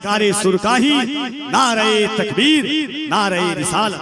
कारे सुरकाही, नारे तकबीर, नारे रिसालत।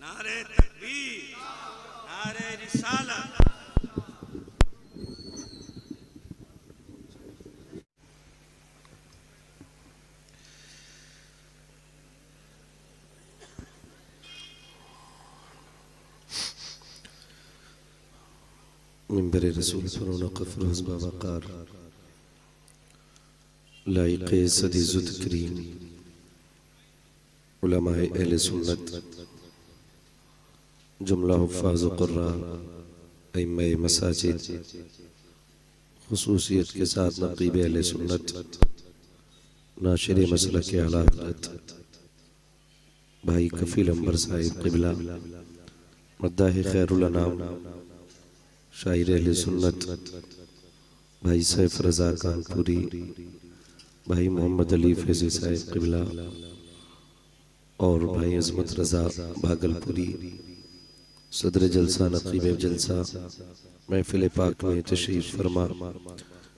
नारे तकबीर, नारे रिसालत। मिंबर रसूल पर नक़फ़ रोज़ बावक़ार लाइक़े सदी ज़ुद करीम उलमाए अहले सुन्नत जुमला हुफ़्फ़ाज़ व क़ुर्रा अइम्माए मसाजिद ख़ुसूसियत के साथ नक़ीब अहले सुन्नत नाशिर मसलक आला हज़रत भाई कफ़ील अंबर साहिब क़िबला मद्दाह खैरुल अनाम शायर अहले सुन्नत भाई सैफ रज़ा कानपुरी, भाई मोहम्मद अली फैज़ी साहिब क़िबला और भाई अज़मत रज़ा भागलपुरी, सदर जलसा नक़ीब जलसा महफ़िल पाक में तशरीफ़ फरमा,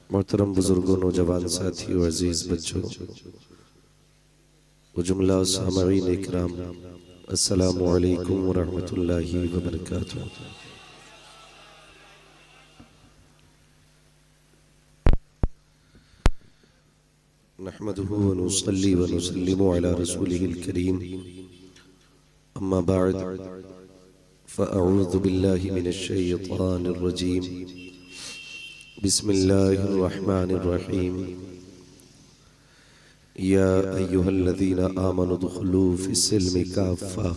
मोहतरम बुज़ुर्गों, नौजवान साथियों, अज़ीज़ बच्चों व जुमला सामईन इकराम, अस्सलामु अलैकुम व रहमतुल्लाहि व बरकातुहू। नहमदुहु व नुसल्ली व नुसल्लिमु अला रसूलिहिल करीम, अम्मा बअद, फ़अऊज़ु बिल्लाहि मिनश शैतानिर रजीम, बिस्मिल्लाहिर रहमानिर रहीम। या अय्युहल्लज़ीना आमनु दुख़ुलू फ़िस्सिल्मि काफ़्फ़ा,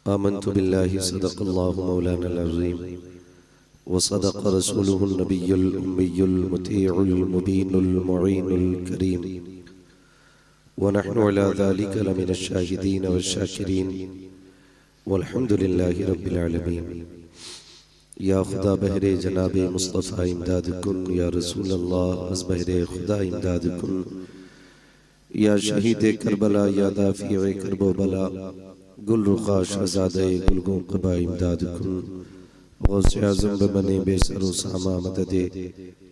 आमन्तु बिल्लाहि सदक़ल्लाहु मौलाना अज़ीम व सदक़ रसूलुहुन नबियुल उम्मियुल मुतीउल मुबीनुल मुईनुल करीम व नहनु अला ज़ालिका लमिनश शाहिदीन वश्शाकिरीन वल्हम्दुलिल्लाहि रब्बिल आलमीन। या खुदा बहरे जनाबे मुस्तफ़ा इमदाद कुन, या रसूल अल्लाह अज़ बहरे खुदा इमदाद कुन, या शहीद करबला, या दाफ़िए करबो बला, गुल रुखा शहज़ादे गुलगों क़बा इमदाद कुन, गौसे आज़म बने बेसरो सामा मददे,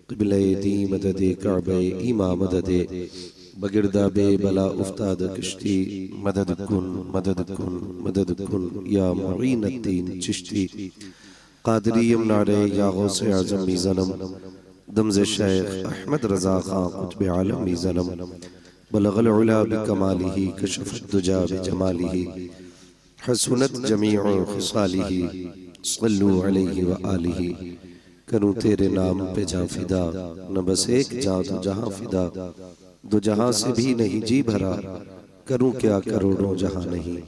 क़िबले दी मददे, काबे ईमा मददे, बगिरदा बे बला उफ्ताद कश्ती, मदद कुन मदद कुन मदद कुन, या मुईनुद्दीन चिश्ती क़ादरी यमनारे, या गौसे आज़म मीज़नम, दमज़े शेख अहमद रज़ा ख़ां क़ुत्ब आलम मीज़नम, बलग़ल उला बिकमालिही, कशफ़त दुजा बिजमालिही, हसनत जमीउ ख़िसालिही, सल्लु अलैहि व आलिही। करूँ तेरे नाम पे जां फिदा, न बस एक जां तो जहां फिदा, दो जहां से भी नहीं जी भरा, करूँ क्या करोड़ों जहां नहीं।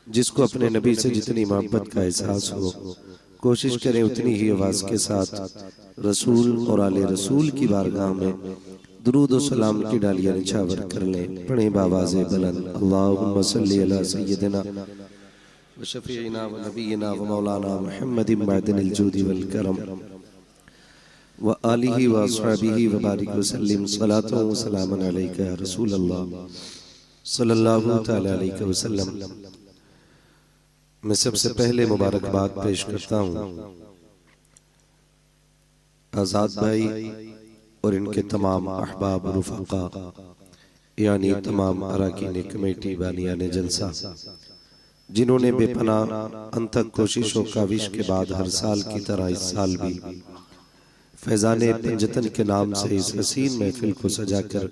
जिसको अपने नबी से जितनी मोहब्बत का एहसास हो, कोशिश करें उतनी ही आवाज़ के साथ रसूल और आले रसूल की बारगाह में दुरूद व सलाम की डालियाँ निछावर कर लें। पढ़ें बावाज़े बुलंद, अल्लाहुम्मा सल्ली अला सय्यदिना व शफ़ीइना व नबीना व मौलाना मुहम्मदिन मअदिनिल जूदि वल करम व आलिहि व अस्हाबिहि व बारिक व सल्लिम सलातो व सलामन अलैका या रसूल अल्लाह सल्लल्लाहु तआला अलैहि वसल्लम। मैं सबसे पहले मुबारकबाद पेश करता हूँ आज़ाद भाई और इनके तमाम अहबाब रुफ़क़ा, यानी तमाम अराकीन कमेटी बानियाने जलसा, जिन्होंने बेपनाह अनथक कोशिश और काविश के बाद हर साल की तरह इस साल भी फैज़ाने पंजतन के नाम से इस हसीन महफिल को सजाकर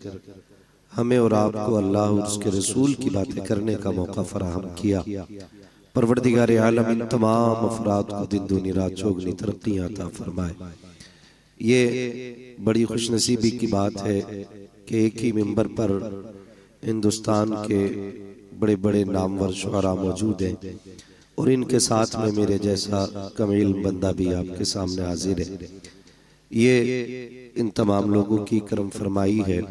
हमें और आपको अल्लाह और उसके रसूल की बातें करने का मौका फराहम किया। परवरदिगार आलम इन तमाम अफराद को दिन दूनी रात चौगनी तरक्कियां अता फरमाए। ये बड़ी खुशनसीबी की बात है कि एक ही मिंबर पर हिंदुस्तान के बड़े बड़े नामवर शुआरा मौजूद हैं और इनके साथ में मेरे जैसा कमील बंदा भी आपके सामने हाजिर है। ये इन तमाम लोगों की करम फरमाई है।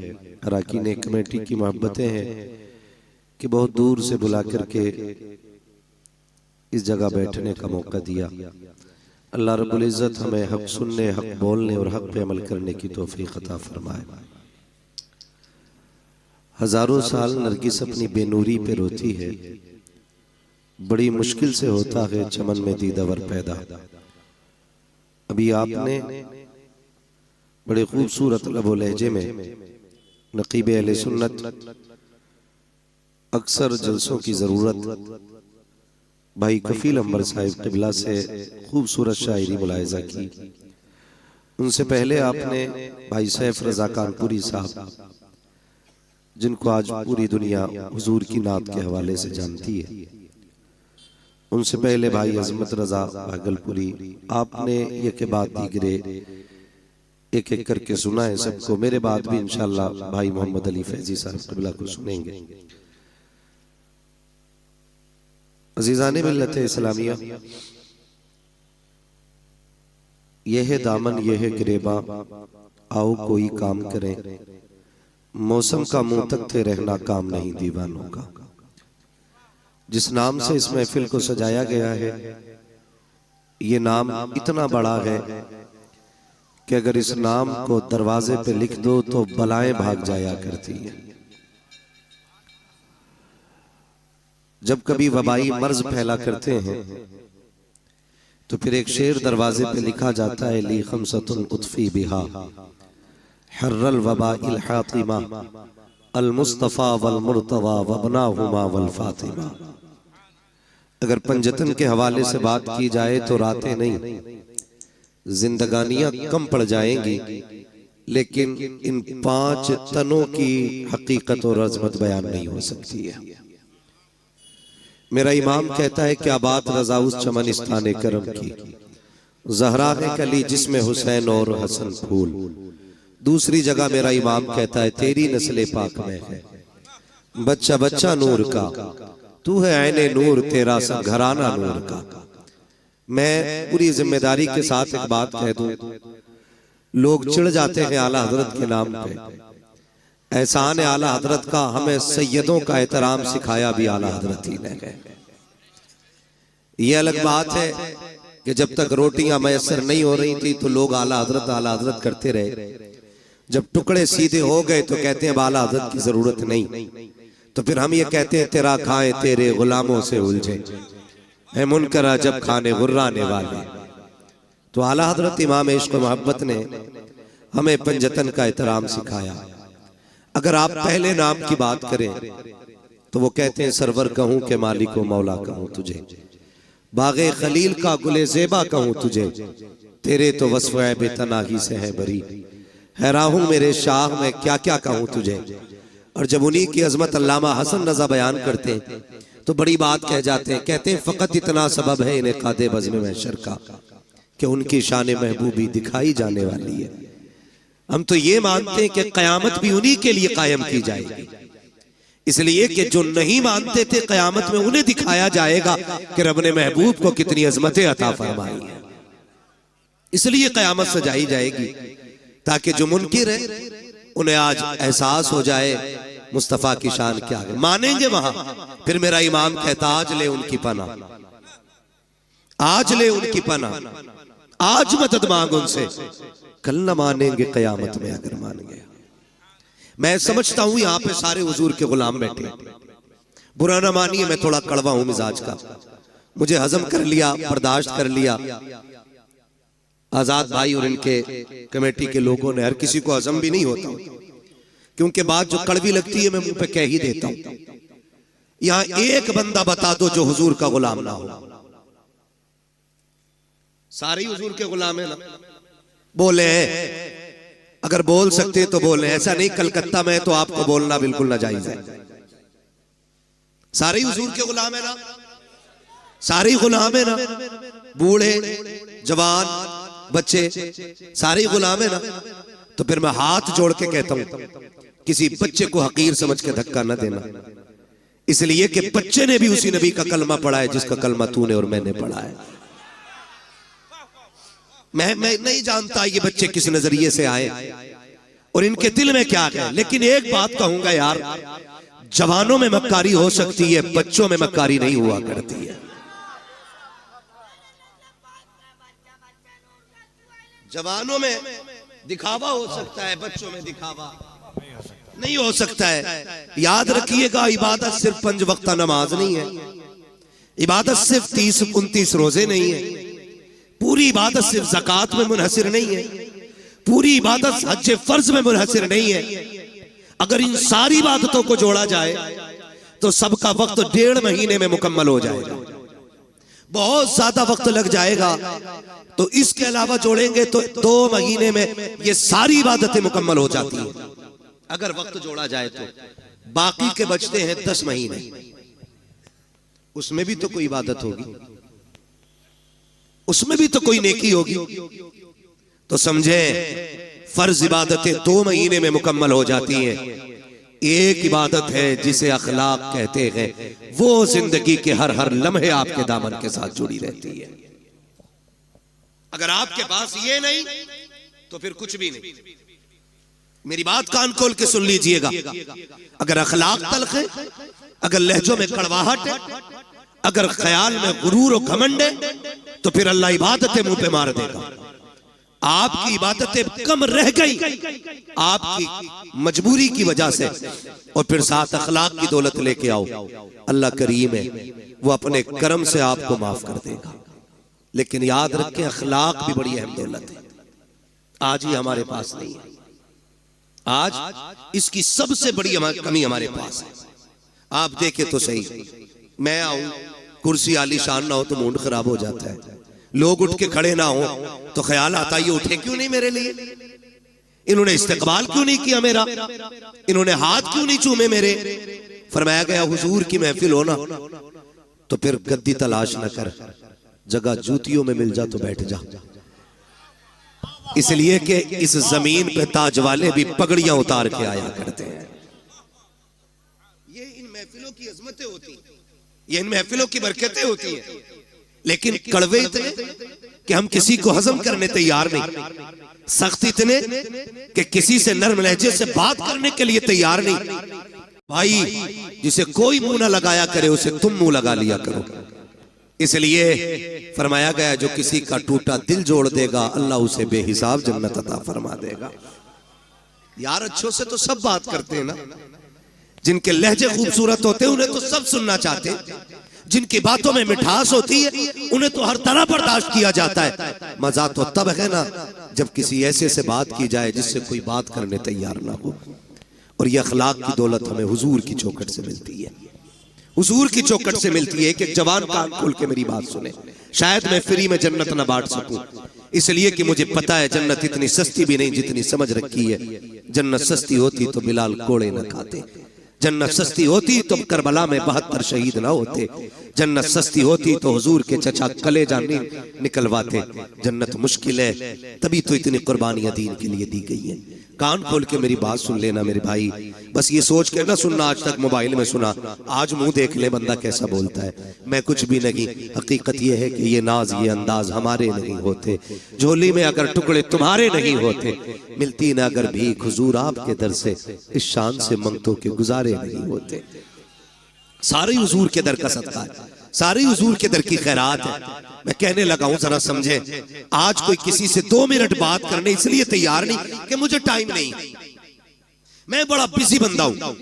अराकीन कमेटी की मोहब्बतें हैं कि बहुत दूर से बुला करके इस जगह बैठने का मौका दिया। अल्लाह रब्बुल इज़्ज़त हमें हक सुनने, हक बोलने और हक पे अमल करने की तौफीक अता फरमाए। हजारों साल नरगिस अपनी बेनूरी पे रोती है, बड़ी मुश्किल से होता है चमन में दीदावर पैदा। अभी आपने बड़े खूबसूरत लबो लहजे में नकीब अहले सुन्नत अक्सर जलसों की जरूरत भाई कफील अंबर साहिब क़िबला से खूबसूरत शायरी मुलाहिज़ा की। उनसे पहले आपने भाई सैफ रज़ा कानपुरी साहब, जिनको आज पूरी दुनिया हुजूर की नात के हवाले से जानती है, उनसे पहले भाई अज़मत रज़ा भागलपुरी, आपने ये के बाद दीगरे एक एक करके सुना है सबको। मेरे बाद भी इंशाअल्लाह भाई मोहम्मद अली फैजी साहब क़िबला को सुनेंगे। अज़ीज़ाने मिल्लत इस्लामिया, यह है दामन यह है गिरेबा, आओ कोई काम करें, मौसम का मुंह तकते रहना काम नहीं दीवानों का। जिस नाम से इस महफिल को सजाया गया है, ये नाम इतना बड़ा है कि अगर इस नाम को दरवाजे पे लिख दो तो बलाएं भाग जाया करती है। जब कभी वबाई मर्ज फैला करते हैं तो फिर एक शेर दरवाजे पे लिखा जाता है, ली खमसतुन उतफी बिहा हर्रल वबाइल हातिमा अल मुस्तफा वल मुर्तवा वबनाहुमा वल फातिमा। अगर पंजतन के हवाले से बात की जाए तो रातें नहीं, जिंदगानियां कम पड़ जाएंगी, लेकिन इन 5 तनों की हकीकत और अजमत बयान नहीं हो सकती है। मेरा इमाम कहता है क्या बात रजा उस चमनिस्तान करम की, जहरा ने कली जिसमें हुसैन और हसन फूल। दूसरी जगह मेरा इमाम कहता है तेरी नस्ले पाक में है बच्चा बच्चा नूर का, तू है ऐने नूर तेरा सब घराना नूर का। मैं पूरी जिम्मेदारी के साथ एक बात कह दूं, लोग चिढ़ जाते हैं आला हजरत के नाम पे। एहसान आला हजरत का हमें सैयदों का एहतराम सिखाया भी आला हजरत ही ने है। ये अलग बात है कि जब तक रोटियां मैसर नहीं हो रही थी तो लोग आला हजरत करते रहे। जब टुकड़े सीधे हो गए तो कहते हैं आला हजरत की जरूरत नहीं, तो फिर हम ये कहते हैं तेरा खाए तेरे गुलामों से उलझे है मुनकरा जब खाने गुर्राने वाले। तो आला हजरत इमाम इश्क मोहब्बत ने हमें पंजतन का एहतराम सिखाया। अगर आप पहले नाम की बात करें तो वो कहते हैं सरवर कहूं के मालिक व मौला कहूं तुझे, बागे खलील का गुले ज़ेबा कहूं तुझे, तेरे तो वस्फ़ बेतनाही से है बरी, हैरान हूं मेरे शाह में क्या क्या कहूं तुझे। और जब उन्हीं की अजमत अल्लामा हसन रजा बयान करते हैं तो बड़ी बात कह जाते हैं, कहते हैं फ़कत इतना सबब है इन्हें कादे बज़्म महशर का कि उनकी शान महबूबी दिखाई जाने वाली है। हम तो ये मानते हैं कि क़यामत भी उन्हीं के लिए कायम की जाएगी, इसलिए कि जो नहीं मानते थे क़यामत में उन्हें दिखाया जाएगा कि रब ने महबूब को कितनी अजमतें अता फरमाई है। इसलिए क़यामत सजाई जाएगी ताकि जो मुनकिर है उन्हें आज एहसास हो जाए मुस्तफ़ा की शान क्या है, मानेंगे वहां। फिर मेरा इमाम कहता आज ले उनकी पना, आज ले उनकी पना, आज मदद मांग उनसे, कल न मानेंगे कयामत में अगर मान गया। मैं समझता हूं यहां पे सारे हुजूर के गुलाम बैठे, बुरा ना मानिए मैं थोड़ा कड़वा हूं मिजाज का, मुझे हजम कर लिया, बर्दाश्त कर लिया। आजाद भाई और इनके कमेटी के लोगों ने, हर किसी को हजम भी नहीं होता क्योंकि बात जो कड़वी लगती है मैं मुंह पे कह ही देता हूं। यहां एक बंदा बता दो जो हुजूर का गुलाम ना हो। सारे हुजूर के गुलाम है ना, बोले हैं, अगर बोल सकते तो बोले, ऐसा नहीं कलकत्ता में तो आपको बोलना बिल्कुल नाजायज है। सारे हुजूर के गुलाम है ना, सारे गुलाम है ना, बूढ़े जवान बच्चे सारे गुलाम है ना। तो फिर मैं हाथ जोड़ के कहता हूं किसी बच्चे को हकीर समझ के धक्का न देना, इसलिए कि बच्चे ने भी उसी नबी का कलमा पढ़ा है जिसका कलमा तूने और मैंने पढ़ा है। मैं नहीं जानता ये बच्चे किस नजरिए से आए और इनके दिल में क्या है, लेकिन एक बात कहूंगा यार, जवानों में मक्कारी हो सकती है, बच्चों में मक्कारी नहीं हुआ करती है। जवानों में दिखावा हो सकता है, बच्चों में दिखावा नहीं हो सकता है। याद रखिएगा, इबादत सिर्फ 5 वक्त नमाज नहीं है, इबादत सिर्फ 30-29 रोजे नहीं है, पूरी इबादत सिर्फ ज़कात में मुनहसिर नहीं है, पूरी इबादत हज फर्ज में मुनहसिर नहीं है। अगर इन सारी इबादतों को जोड़ा जाए तो सबका वक्त 1.5 महीने में मुकम्मल हो जाएगा, बहुत ज्यादा वक्त लग जाएगा। तो इसके अलावा जोड़ेंगे तो 2 महीने में ये सारी इबादतें मुकम्मल हो जाती हैं अगर वक्त जोड़ा जाए तो। बाकी के बचते हैं 10 महीने, उसमें भी तो कोई इबादत होगी, उसमें भी तो कोई नेकी होगी। तो समझे, फर्ज इबादतें 2 महीने में मुकम्मल हो जाती हैं। एक इबादत है जिसे अखलाक कहते हैं, वो जिंदगी के हर लम्हे आपके दामन के साथ जुड़ी रहती है। अगर आपके पास ये नहीं तो फिर कुछ भी नहीं। मेरी बात कान खोल के सुन लीजिएगा, अगर अखलाक तल्ख है, अगर लहजों में कड़वाहट है, अगर ख्याल में गुरूर और घमंड है, तो फिर अल्लाह इबादतें मुंह पे मार देगा। आपकी इबादतें कम रह गई आपकी मजबूरी की वजह से, और फिर साथ अखलाक की दौलत लेके आओ, अल्लाह करीम है, वो अपने करम से आपको माफ कर देगा। लेकिन याद रखें, अखलाक भी बड़ी अहम दौलत है, आज ही हमारे पास नहीं है। आज इसकी सबसे बड़ी कमी हमारे पास है। आप देखें तो सही, मैं आऊं, कुर्सी आलीशान ना हो तो मूड खराब हो जाता है, लोग उठ के खड़े ना हो तो ख्याल आता है ये उठे क्यों नहीं मेरे लिए, इन्होंने इस्तकबाल क्यों नहीं किया मेरा, इन्होंने हाथ क्यों नहीं चूमे मेरे। फरमाया गया हुजूर की महफिल हो ना तो फिर गद्दी तलाश न कर, जगह जूतियों में मिल जा तो बैठ जा। इसलिए कि इस जमीन पे ताज वाले भी पगड़ियां उतार के आया करते हैं। ये इन महफिलों की अजमतें होती हैं, ये इन महफिलों की बरकतें होती हैं। लेकिन कड़वे इतने कि हम किसी को हजम करने तैयार नहीं, सख्त इतने कि किसी से नर्म लहजे से बात करने के लिए तैयार नहीं। भाई, जिसे कोई मुंह ना लगाया करे उसे तुम मुंह लगा लिया करो। इसलिए फरमाया गया, जो किसी का टूटा दिल जोड़ देगा अल्लाह उसे बेहिसाब जन्नत अता फरमा देगा। यार, अच्छों से तो सब बात करते हैं ना, जिनके लहजे खूबसूरत होते हैं उन्हें तो सब सुनना चाहते हैं, जिनकी बातों में मिठास होती है उन्हें तो हर तरह बर्दाश्त किया जाता है। मजा तो तब है ना जब किसी ऐसे से बात की जाए जिससे कोई बात करने तैयार ना हो। और ये अखलाक की दौलत हमें हुजूर की चौखट से मिलती है, हुजूर की चौखट से मिलती है। कि जवान कान खोल के मेरी बात सुने, शायद मैं फ्री में जन्नत ना बांट सकूं, इसलिए कि मुझे पता है जन्नत इतनी सस्ती भी नहीं जितनी समझ रखी है। जन्नत सस्ती होती तो बिलाल कोड़े न खाते, जन्नत सस्ती होती तो करबला में 72 शहीद ना होते, जन्नत सस्ती होती तो हुजूर के चचा कलेजा निकलवाते। जन्नत मुश्किल है, तभी तो इतनी कुर्बानियां दीन के लिए दी गई हैं। कान खोल के मेरी बात सुन लेना मेरे भाई, बस ये सोच के ना सुनना आज तक मोबाइल में सुना, आज मुंह देख ले बंदा कैसा बोलता है। मैं कुछ भी नहीं, हकीकत ये है कि ये नाज ये अंदाज हमारे नहीं होते, झोली में अगर टुकड़े तुम्हारे नहीं होते, मिलती ना अगर भीख हुजूर आपके दर से, इस शान से मंगतों के गुजारे नहीं होते। सारे हुजूर के दर का सदका है, सारे हुजूर के दर की खैरात है। मैं कहने लगा हूं, जरा समझे, आज कोई किसी से 2 मिनट बात करने इसलिए तैयार नहीं कि मुझे टाइम नहीं, मैं बड़ा बिजी बंदा हूं,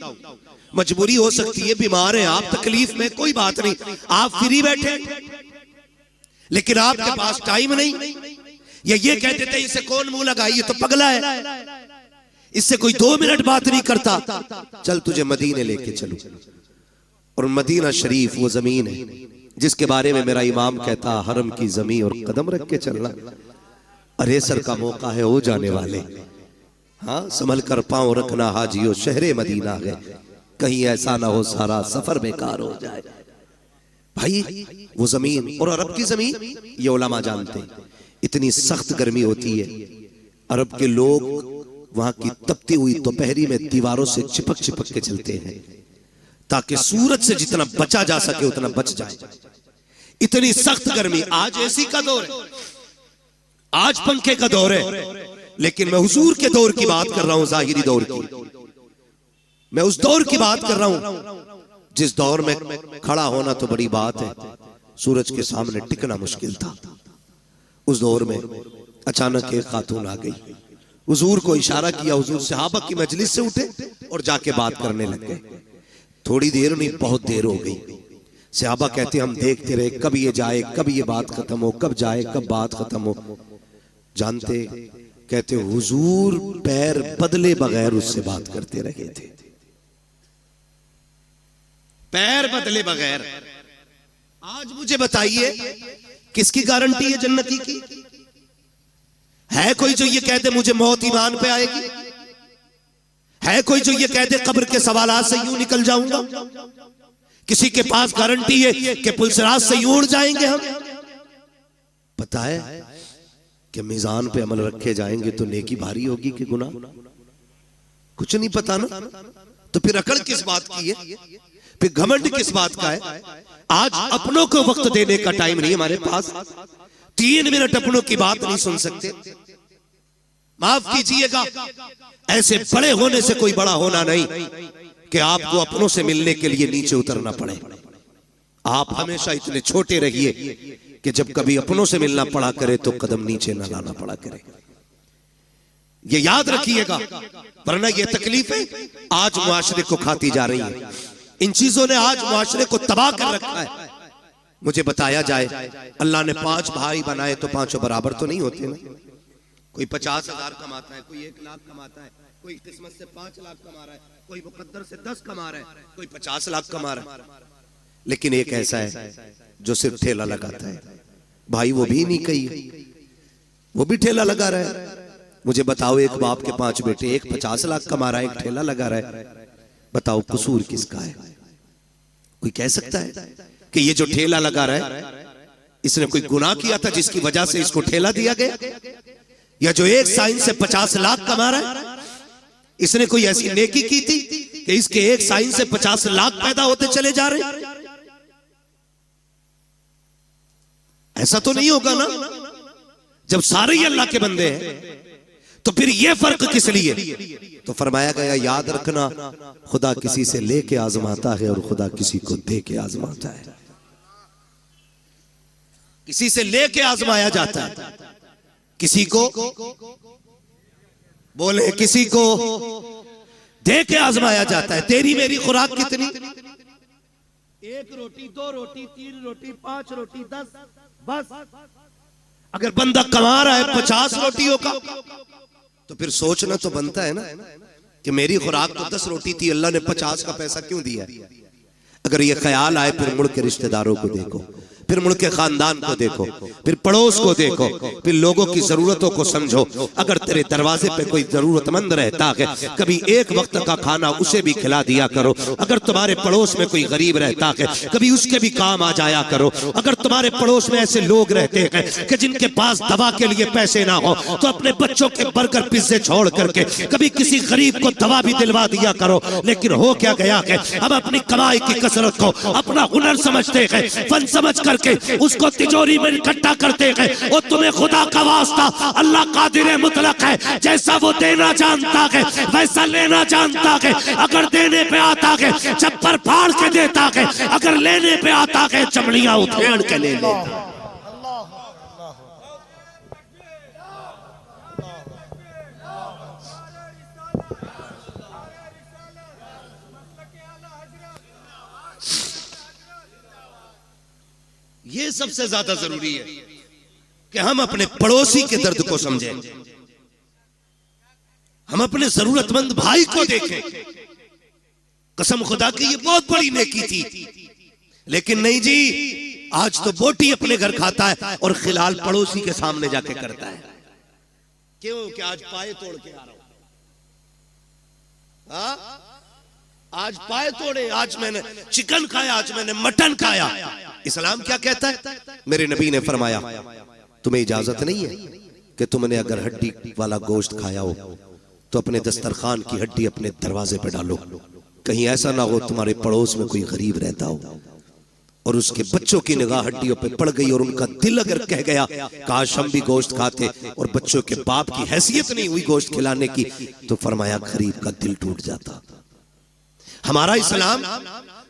मजबूरी हो सकती है, बीमार हैं आप, तकलीफ में, कोई बात नहीं, आप फ्री बैठे, लेकिन आपके पास टाइम नहीं। या ये कहते थे इसे कौन मुंह लगाए, ये तो पगला है, इससे कोई 2 मिनट बात नहीं करता, चल तुझे मदीने लेके चलूं। और मदीना शरीफ वो जमीन है जिसके बारे में मेरा इमाम कहता, हरम की जमीन और कदम रख के चलना, अरे सर का मौका है हो जाने वाले, हाँ संभल कर पांव रखना हाजियो, शहरे मदीना है, कहीं ऐसा ना हो सारा सफर बेकार हो जाए। भाई वो जमीन, और अरब की जमीन ये उलमा जानते हैं, इतनी सख्त गर्मी होती है, अरब के लोग वहां की तपती हुई दोपहरी में दीवारों से चिपक चिपक के चलते हैं ताकि सूरज से जितना बचा जा सके उतना बच जाए। इतनी सख्त गर्मी, आज एसी का दौर है, आज पंखे का दौर है, लेकिन मैं हुजूर के दौर की बात कर रहा हूं, जाहिरी दौर की। मैं उस दौर की बात कर रहा हूं जिस दौर में खड़ा होना तो बड़ी बात है, सूरज के सामने टिकना मुश्किल था। उस दौर में अचानक एक खातून आ गई, हुजूर को इशारा किया, हुजूर सहाबा की मजलिस से उठे और जाके बात करने लग गए। थोड़ी देर नहीं, बहुत देर हो गई। सहाबा कहते हम देखते रहे, कब ये जाए, कब ये बात खत्म हो, कब जाए, कब बात खत्म हो। जानते, कहते हुजूर पैर बदले बगैर उससे बात करते रहे थे, पैर बदले बगैर। आज मुझे बताइए, किसकी गारंटी है जन्नती की? है कोई जो ये कहते मुझे मौत ईमान पे आएगी? है कोई जो ये कहते कब्र के सवालात से यूं निकल जाऊंगा? किसी के पास गारंटी है कि पुलसराज से यूं उड़ जाएंगे हम? पता है कि मीजान पे अमल रखे जाएंगे तो नेकी भारी होगी कि गुनाह? कुछ नहीं पता ना, तो फिर अकड़ किस बात की है, फिर घमंड किस बात का है? आज अपनों को वक्त देने का टाइम नहीं हमारे पास, 3 मिनट अपनों की बात नहीं सुन सकते। माफ कीजिएगा, ऐसे बड़े होने से कोई बड़ा होना नहीं कि आपको अपनों से मिलने के लिए नीचे उतरना पड़े। आप हमेशा इतने छोटे रहिए कि जब कभी अपनों से मिलना पड़ा करे तो कदम नीचे न लाना पड़ा करे। ये याद रखिएगा, वरना ये तकलीफें आज मुआशरे को खाती जा रही है। इन चीजों ने आज मुआशरे को तबाह कर रखा है। मुझे बताया जाए, अल्लाह ने 5 भाई बनाए तो 5 बराबर तो नहीं होते ना। कोई 50,000 कमाता है, कोई 1 लाख कमाता है, कोई किस्मत से 5 लाख कमा रहा है, कोई मुकद्दर से 10 कमा रहा है, कोई 50 लाख कमा रहा है। लेकिन एक ऐसा है जो सिर्फ ठेला लगाता है। भाई वो भी नहीं कही, वो भी ठेला लगा रहा है। मुझे बताओ, एक बाप के 5 बेटे, एक 50 लाख कमा रहा है, एक ठेला लगा रहा है। बताओ कसूर किसका है? कोई कह सकता है कि ये जो ठेला लगा रहा है इसने कोई गुनाह किया था जिसकी वजह से इसको ठेला दिया गया? या जो एक साइन से 50 लाख कमा रहा है, इसने कोई ऐसी नेकी की थी कि इसके एक साइन से 50 लाख पैदा होते चले जा रहे? ऐसा तो नहीं होगा ना। जब सारे ही अल्लाह के बंदे हैं तो फिर ये फर्क किस लिए? तो फरमाया गया, याद रखना, खुदा किसी से लेके आजमाता है और खुदा किसी को दे के आजमाता है। किसी से लेके आजमाया जाता है, किसी को बोले, किसी को दे के आजमाया जाता है। तेरी मेरी खुराक कितनी? 1 रोटी, 2 रोटी, 3 रोटी, 5 रोटी, 10, बस। अगर बंदा कमा रहा है 50 रोटियों का, तो फिर सोचना तो बनता है ना कि मेरी खुराक तो 10 रोटी थी, अल्लाह ने 50 का पैसा क्यों दिया? अगर ये ख्याल आए, फिर मुड़ के रिश्तेदारों को देखो, फिर मुड़ के खानदान को देखो, फिर पड़ोस को देखो, फिर लोगों की जरूरतों को समझो। अगर तेरे दरवाजे पे कोई जरूरतमंद रहता है, कभी एक वक्त का खाना उसे भी खिला दिया करो। अगर तुम्हारे पड़ोस में कोई गरीब रहता है, कभी उसके भी काम आ जाया करो। अगर तुम्हारे पड़ोस में ऐसे लोग रहते हैं कि जिनके पास दवा के लिए पैसे ना हो, तो अपने बच्चों के बर्गर पिज्जे छोड़ करके कभी किसी गरीब को दवा भी दिलवा दिया करो। लेकिन हो क्या गया है, हम अपनी कमाई की कसरत को अपना हुनर समझते हैं, फन समझ कर के उसको तिजोरी में इकट्ठा करते हैं। और तुम्हें खुदा का वास्ता, अल्लाह कादिर मुतलक है, जैसा वो देना जानता है वैसा लेना जानता है। अगर देने पे आता है चप्पर फाड़ के देता है, अगर लेने पे आता है चमड़ियां उधेड़ के ले लेता। ये सबसे ज्यादा जरूरी है कि हम अपने पड़ोसी के दर्द को समझें, हम अपने जरूरतमंद भाई को देखें। कसम खुदा की ये बहुत बड़ी नेकी थी, लेकिन नहीं जी, आज तो बोटी अपने घर खाता है और खिलाल पड़ोसी के सामने जाके करता है। क्यों? कि आज पाए तोड़ के आ रहा हूं, आज पाए तोड़े, आज मैंने चिकन खाया, आज मैंने मटन खाया। इस्लाम क्या कहता है? मेरे नबी ने फरमाया, तुम्हें इजाजत नहीं है कि तुमने अगर हड्डी वाला गोश्त खाया हो तो अपने दस्तरखान की हड्डी अपने दरवाजे पे डालो, कहीं ऐसा ना हो तुम्हारे पड़ोस में कोई गरीब रहता हो और उसके बच्चों की निगाह हड्डियों पे पड़ गई और उनका दिल अगर कह गया काश हम भी गोश्त खाते और बच्चों के बाप की हैसियत नहीं हुई गोश्त खिलाने की, तो फरमाया गरीब का दिल टूट जाता। हमारा इस्लाम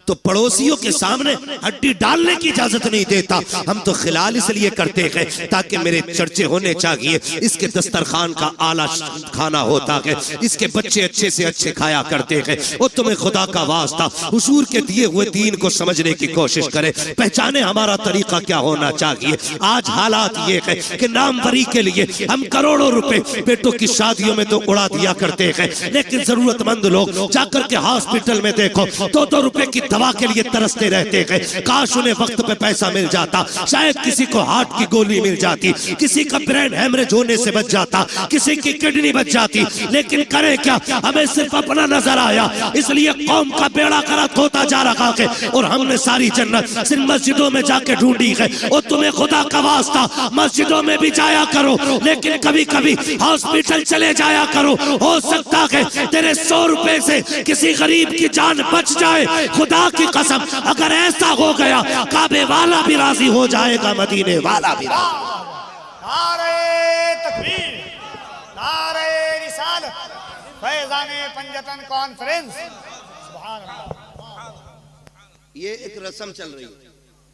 तो पड़ोसियों के सामने हड्डी डालने की इजाजत नहीं देता। हम तो खिलाल इसलिए करते हैं ताकि मेरे चर्चे होने चाहिए, इसके दस्तरखान का आला खाना होता है, इसके बच्चे अच्छे से अच्छे खाया करते हैं। और तुम्हें खुदा का वास्ता हुजूर के दिए हुए दीन को समझने की कोशिश करें, पहचाने हमारा तरीका क्या होना चाहिए। आज हालात ये है कि नामवरी के लिए हम करोड़ों रुपए बेटों की शादियों में तो उड़ा दिया करते हैं, लेकिन जरूरतमंद लोग जाकर के हॉस्पिटल में देखो 2-2 रुपए की दवा के लिए तरसते रहते हैं। काश उन्हें वक्त पे पैसा मिल जाता, शायद किसी को हार्ट की गोली मिल जाती, किसी का ब्रेन हेमरेज होने से बच जाता, किसी की किडनी बच जाती, लेकिन करे क्या, हमें सिर्फ अपना नजर आया, इसलिए कौम का बेड़ा गर्क होता जा रहा है। और हमने सारी जन्नत सिर्फ मस्जिदों में जाके ढूंढी है। और तुम्हें खुदा का वास्ता मस्जिदों में भी जाया करो, लेकिन कभी कभी हॉस्पिटल चले जाया करो। हो सकता है तेरे 100 रुपए से किसी गरीब की जान बच जाए। खुदा की कसम, अगर ऐसा हो गया काबे वाला भी राजी हो जाएगा, मदीने वाला भी। नारे तकबीर, नारे रिसालत, फैज़ाने पंजतन कॉन्फ्रेंस। सुभान अल्लाह। ये एक रस्म चल रही है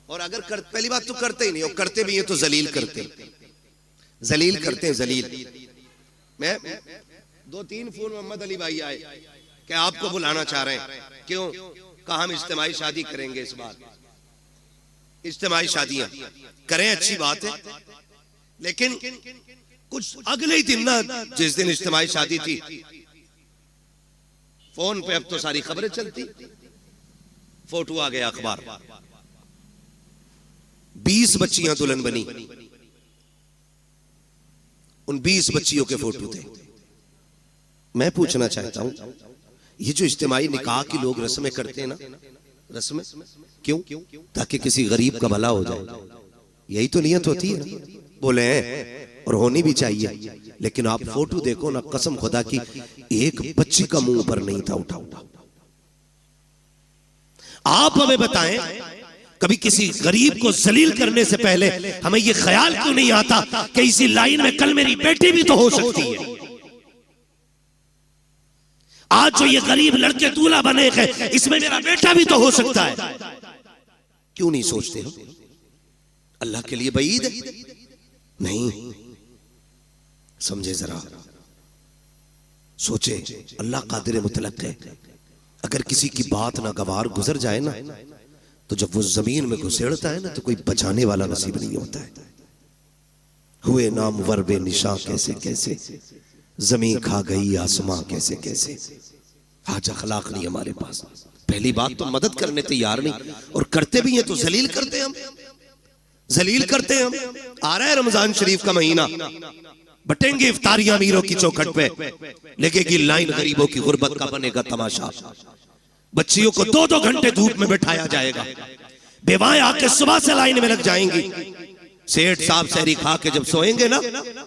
और अगर पहली बात तो करते ही नहीं, और करते भी है तो जलील करते, जलील करते हैं, जलील। मैं 2-3 फोन मोहम्मद अली भाई आए कि आपको बुलाना चाह रहे हैं, क्यों? कहा हम इज्तिमाई शादी करेंगे इस बार। इज्तिमाई शादियां करें, अच्छी बात है, लेकिन कुछ अगले ही दिन ना, जिस दिन इज्तिमाई शादी थी, फोन पे अब तो सारी खबरें चलती, फोटो आ गया अखबार, 20 बच्चियां दुल्हन बनी, उन 20 बच्चियों के फोटो थे। मैं पूछना चाहता हूं, ये जो इज्तिमाई निकाह की लोग रस्में करते हैं ना, रस्में क्यों? ताकि किसी गरीब का भला हो जाए, यही तो नियत होती है। बोले हैं और होनी भी चाहिए, लेकिन आप फोटो देखो ना, कसम खुदा की एक बच्ची का मुंह पर नहीं था उठा। आप हमें बताएं, कभी किसी गरीब को जलील करने से पहले हमें यह ख्याल क्यों नहीं आता कि इसी लाइन में कल मेरी बेटी भी तो हो सकती है। आज जो ये गरीब लड़के दूल्हा बने हैं, इसमें मेरा बेटा भी तो हो सकता है। क्यों नहीं सोचते हम? अल्लाह के लिए बईद है? नहीं, समझे जरा, सोचे, अल्लाह कादिर मुतलक है। अगर किसी की बात ना गवार गुजर जाए ना, तो जब वो जमीन में घुसेड़ता है ना, तो कोई बचाने वाला नसीब नहीं होता है। हुए नाम वर्बे निशा कैसे कैसे, जमीन खा गई आसमां कैसे कैसे। आज अखलाक नहीं हमारे पास। पहली बात तो मदद करने तैयार नहीं, और करते भी हैं तो जलील करते हैं हम, जलील करते हैं हम। आ रहा है रमजान शरीफ का महीना, बटेंगे इफ्तारियां अमीरों की चौखट पे, लगेगी लाइन गरीबों की गुर्बत का बनेगा तमाशा। बच्चियों को 2-2 घंटे धूप में बैठाया जाएगा, बेवाएं आके सुबह से लाइन में लग जाएंगी। सेठ साहब सहरी खा के जब सोएंगे ना,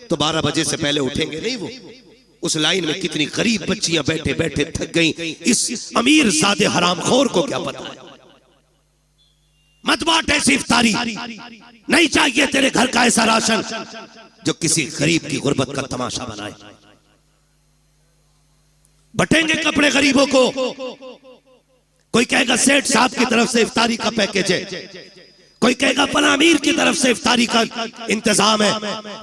तो 12 बजे से पहले उठेंगे नहीं वो। उस लाइन में कितनी गरीब बच्चियां बैठे बैठे थक गई, इस अमीर ज़ादे हरामखोर को क्या पता है। मत बांट ऐसी इफ्तारी, नहीं चाहिए तेरे घर का ऐसा राशन जो किसी गरीब की गुर्बत का तमाशा बनाए। बटेंगे कपड़े गरीबों को, कोई कहेगा सेठ साहब की तरफ से इफ्तारी का पैकेज है, कोई कहेगा फला अमीर की तरफ से इफ्तारी का इंतजाम है,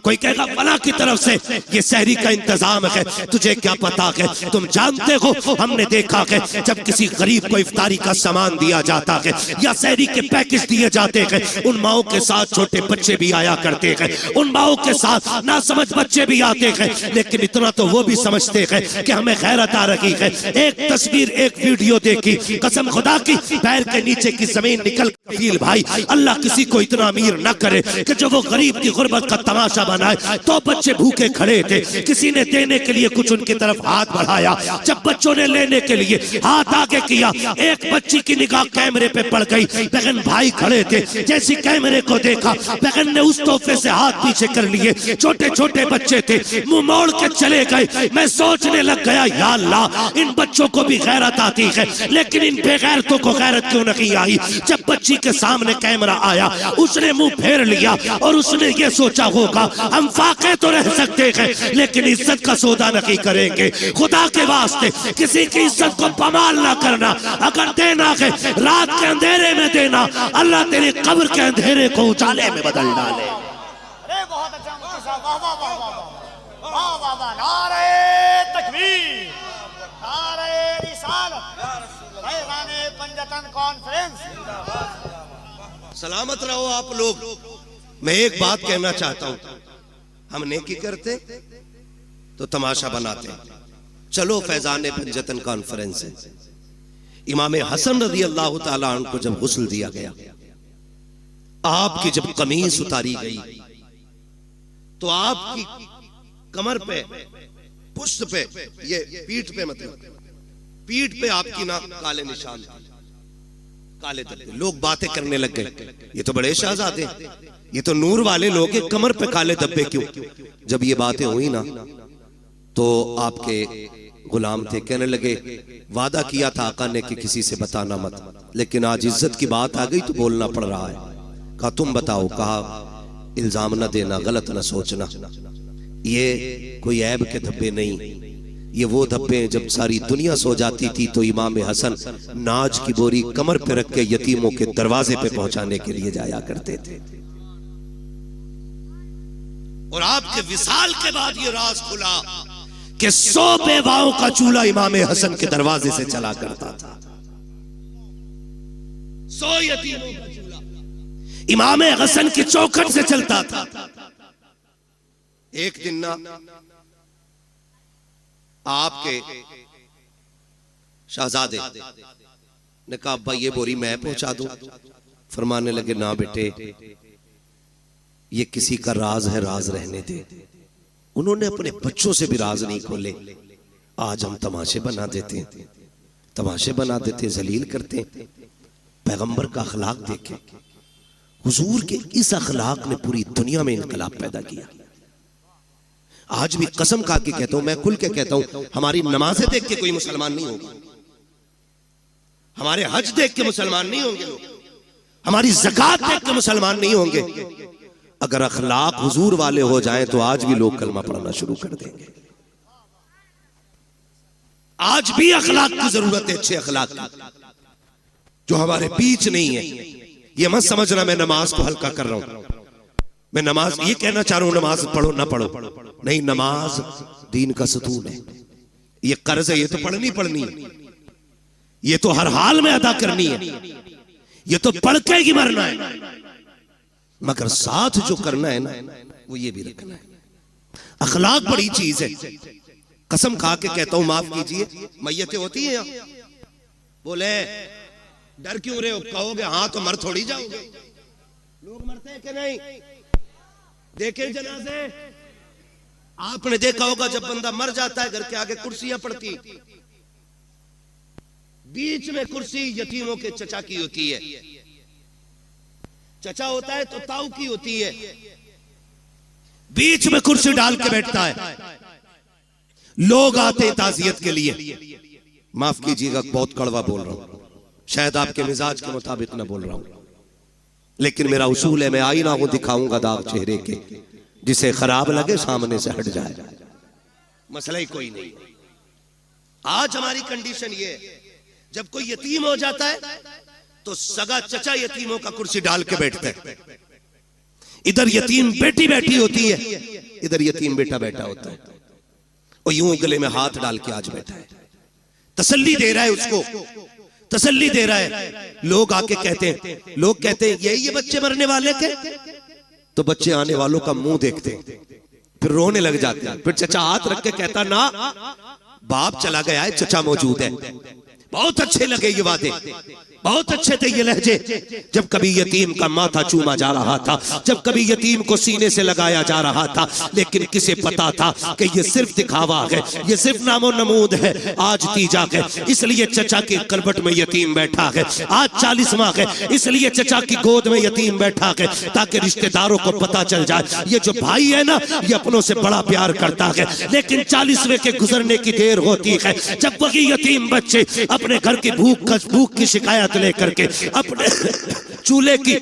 कोई कहेगा फला की तरफ से ये सहरी का इंतजाम है। तुझे क्या पता है? तुम जानते हो, हमने देखा है जब किसी गरीब को इफ्तारी का सामान दिया जाता है या सहरी के पैकेज दिए जाते हैं, उन माओं के साथ छोटे बच्चे भी आया करते हैं, उन माओं के साथ नासमझ बच्चे भी आते हैं, लेकिन इतना तो वो भी समझते हैं कि हमें गैरत आ रही है। एक तस्वीर, एक वीडियो देखी, कसम खुदा की पैर के नीचे की जमीन निकल, कफील भाई अल्लाह अल्लाह किसी को इतना अमीर न करे कि जो वो गरीब की गुर्बत का तमाशा बनाए। तो बच्चे भूखे खड़े थे, किसी ने देने के लिए कुछ उनकी तरफ हाथ बढ़ाया। जब बच्चों ने लेने के लिए हाथ आगे किया, एक बच्ची की निगाह कैमरे पे पड़ गई। बहन भाई खड़े थे, जैसी कैमरे को देखा बहन ने उस तोहफे से हाथ पीछे कर लिए। छोटे छोटे बच्चे थे, मुंह मोड़ के चले गए। मैं सोचने लग गया, या अल्लाह इन बच्चों को भी गैरत आती है, लेकिन इन बेगैरतों को गैरत क्यों नहीं आई। जब बच्ची के सामने कैमरा आया, उसने मुंह फेर लिया और उसने ये सोचा होगा हम फाके तो रह सकते हैं लेकिन इज्जत का सौदा नहीं करेंगे। खुदा के वास्ते किसी की इज्जत को पमाल ना करना। अगर देना है रात के अंधेरे में देना, अल्लाह तेरी कब्र के अंधेरे को उजाले में बदल डाले। अरे बहुत अच्छा मुफ्ती साहब, वाह वाह वाह वाह वाह वाह वाह। नारे तकबीर, नारे रिसालत, फैज़ाने पंजतन कॉन्फ्रेंस। सलामत रहो आप लोग। मैं एक बात कहना चाहता हूं, हम नेकी करते तो तमाशा बनाते। चलो फैजान पंजतन कॉन्फ्रेंस है। इमाम हसन रज़ी अल्लाह ताला अन्हु को जब गुस्ल दिया गया, आपकी जब कमीज उतारी गई तो आपकी कमर पे, पुष्ट पे, ये पीठ पे, मतलब पीठ पे आपकी ना काले निशान, काले धब्बे। लोग बातें करने लग गए, ये तो बड़े शहजादे, ये तो नूर वाले लोग हैं, कमर पे काले धब्बे क्यों। जब ये बातें हुई ना तो आपके गुलाम थे, कहने लगे वादा किया था आका ने कि किसी से बताना मत, लेकिन आज इज्जत की बात आ गई तो बोलना पड़ रहा है। कहा तुम बताओ, कहा इल्जाम न देना, गलत न सोचना, ये कोई ऐब के धब्बे नहीं, ये वो धब्बे जब सारी दुनिया सो जाती थी तो इमाम हसन नाज की बोरी कमर पे रख के यतीमों के दरवाजे पे पहुंचाने के लिए जाया करते थे। और आपके विसाल के बाद ये राज खुला कि 100 बेवाओं का चूल्हा इमाम हसन के दरवाजे से चला करता था। 100 यतीमों का चूल्हा इमाम हसन की चौखट से चलता था। एक दिन ना आपके शहजादे ने कहा अब्बा ये बोरी मैं पहुंचा दूं। फरमाने लगे ना बेटे, ये किसी का राज है, राज रहने दे। उन्होंने अपने बच्चों से भी राज नहीं खोले। आज हम तमाशे बना देते हैं, तमाशे बना देते, जलील करते हैं। पैगंबर का अखलाक देखें, हुजूर के इस अखलाक ने पूरी दुनिया में इनकलाब पैदा किया। आज भी कसम खा के कहता हूं, मैं खुल के कहता हूं, हमारी नमाजें देख के कोई मुसलमान नहीं होगा, हमारे हज देख के मुसलमान नहीं होंगे लोग, हमारी ज़कात देख के मुसलमान नहीं होंगे। अगर अखलाक हुजूर वाले हो जाएं तो आज भी लोग कलमा पढ़ना शुरू कर देंगे। आज भी अखलाक की जरूरत है, अच्छे अखलाक की, जो हमारे बीच नहीं है। ये मत समझना मैं नमाज को हल्का कर रहा हूं, मैं नमाज ये कहना चाह रहा हूं नमाज पढ़ो ना पढ़ो, नहीं, नमाज दीन का सतून है। ये कर्ज है, ये तो पढ़नी पढ़नी है, ये तो हर हाल में अदा करनी है, ये तो पढ़ के ही मरना है। मगर साथ जो करना है ना वो ये भी रखना है। अखलाक बड़ी चीज है। कसम खा के कहता हूं, माफ कीजिए, मैयतें होती हैं यहाँ, बोले डर क्यों रहे हो, कहोगे हाँ तो मर थोड़ी जाओगे। लोग मरते हैं कि नहीं, देखे जनाजे, आपने देखा होगा जब बंदा मर जाता है घर के आगे कुर्सियां पड़ती, बीच में कुर्सी यतीमों के चचा की होती है। चचा होता है तो ताऊ की होती है, बीच में कुर्सी डाल के बैठता है। लोग आते हैं ताजियत के लिए। माफ कीजिएगा बहुत कड़वा बोल रहा हूं, शायद आपके मिजाज के मुताबिक ना बोल रहा हूं, लेकिन मेरा उसूल है, मैं आईना हूं, दिखाऊंगा दाग चेहरे के, जिसे खराब लगे सामने से हट जाए, मसला ही कोई नहीं। आज हमारी कंडीशन ये है, जब कोई यतीम हो जाता है तो सगा चचा यतीमों का कुर्सी डाल के बैठता है। इधर यतीम बेटी बैठी होती है, इधर यतीम बेटा बैठा होता है, और यूं गले में हाथ डाल के आज बैठा है, तसल्ली दे रहा है उसको, तसल्ली दे रहा है। लोग आके कहते हैं, लोग कहते हैं यही ये बच्चे मरने वाले थे, तो बच्चे आने वालों का मुंह देखते हैं, फिर रोने लग जाते हैं। फिर चचा हाथ रख के कहता ना, बाप चला गया है, चचा मौजूद है। बहुत अच्छे लगे ये वादे, बहुत अच्छे थे ये लहजे। जब कभी यतीम का माथा चूमा जा रहा था, जब कभी यतीम को सीने से लगाया जा रहा था, लेकिन किसे पता था कि ये सिर्फ दिखावा है, ये सिर्फ नामो नमूद है। आज तीजा है इसलिए चचा के करबट में यतीम बैठा है, आज 40वां है इसलिए चचा की गोद में यतीम बैठा है, ताकि रिश्तेदारों को पता चल जाए ये जो भाई है ना ये अपनों से बड़ा प्यार करता है। लेकिन 40वें के गुजरने की देर होती है जब वही यतीम बच्चे अपने घर की भूख की शिकायत लेकर के, अपने चूल्हे की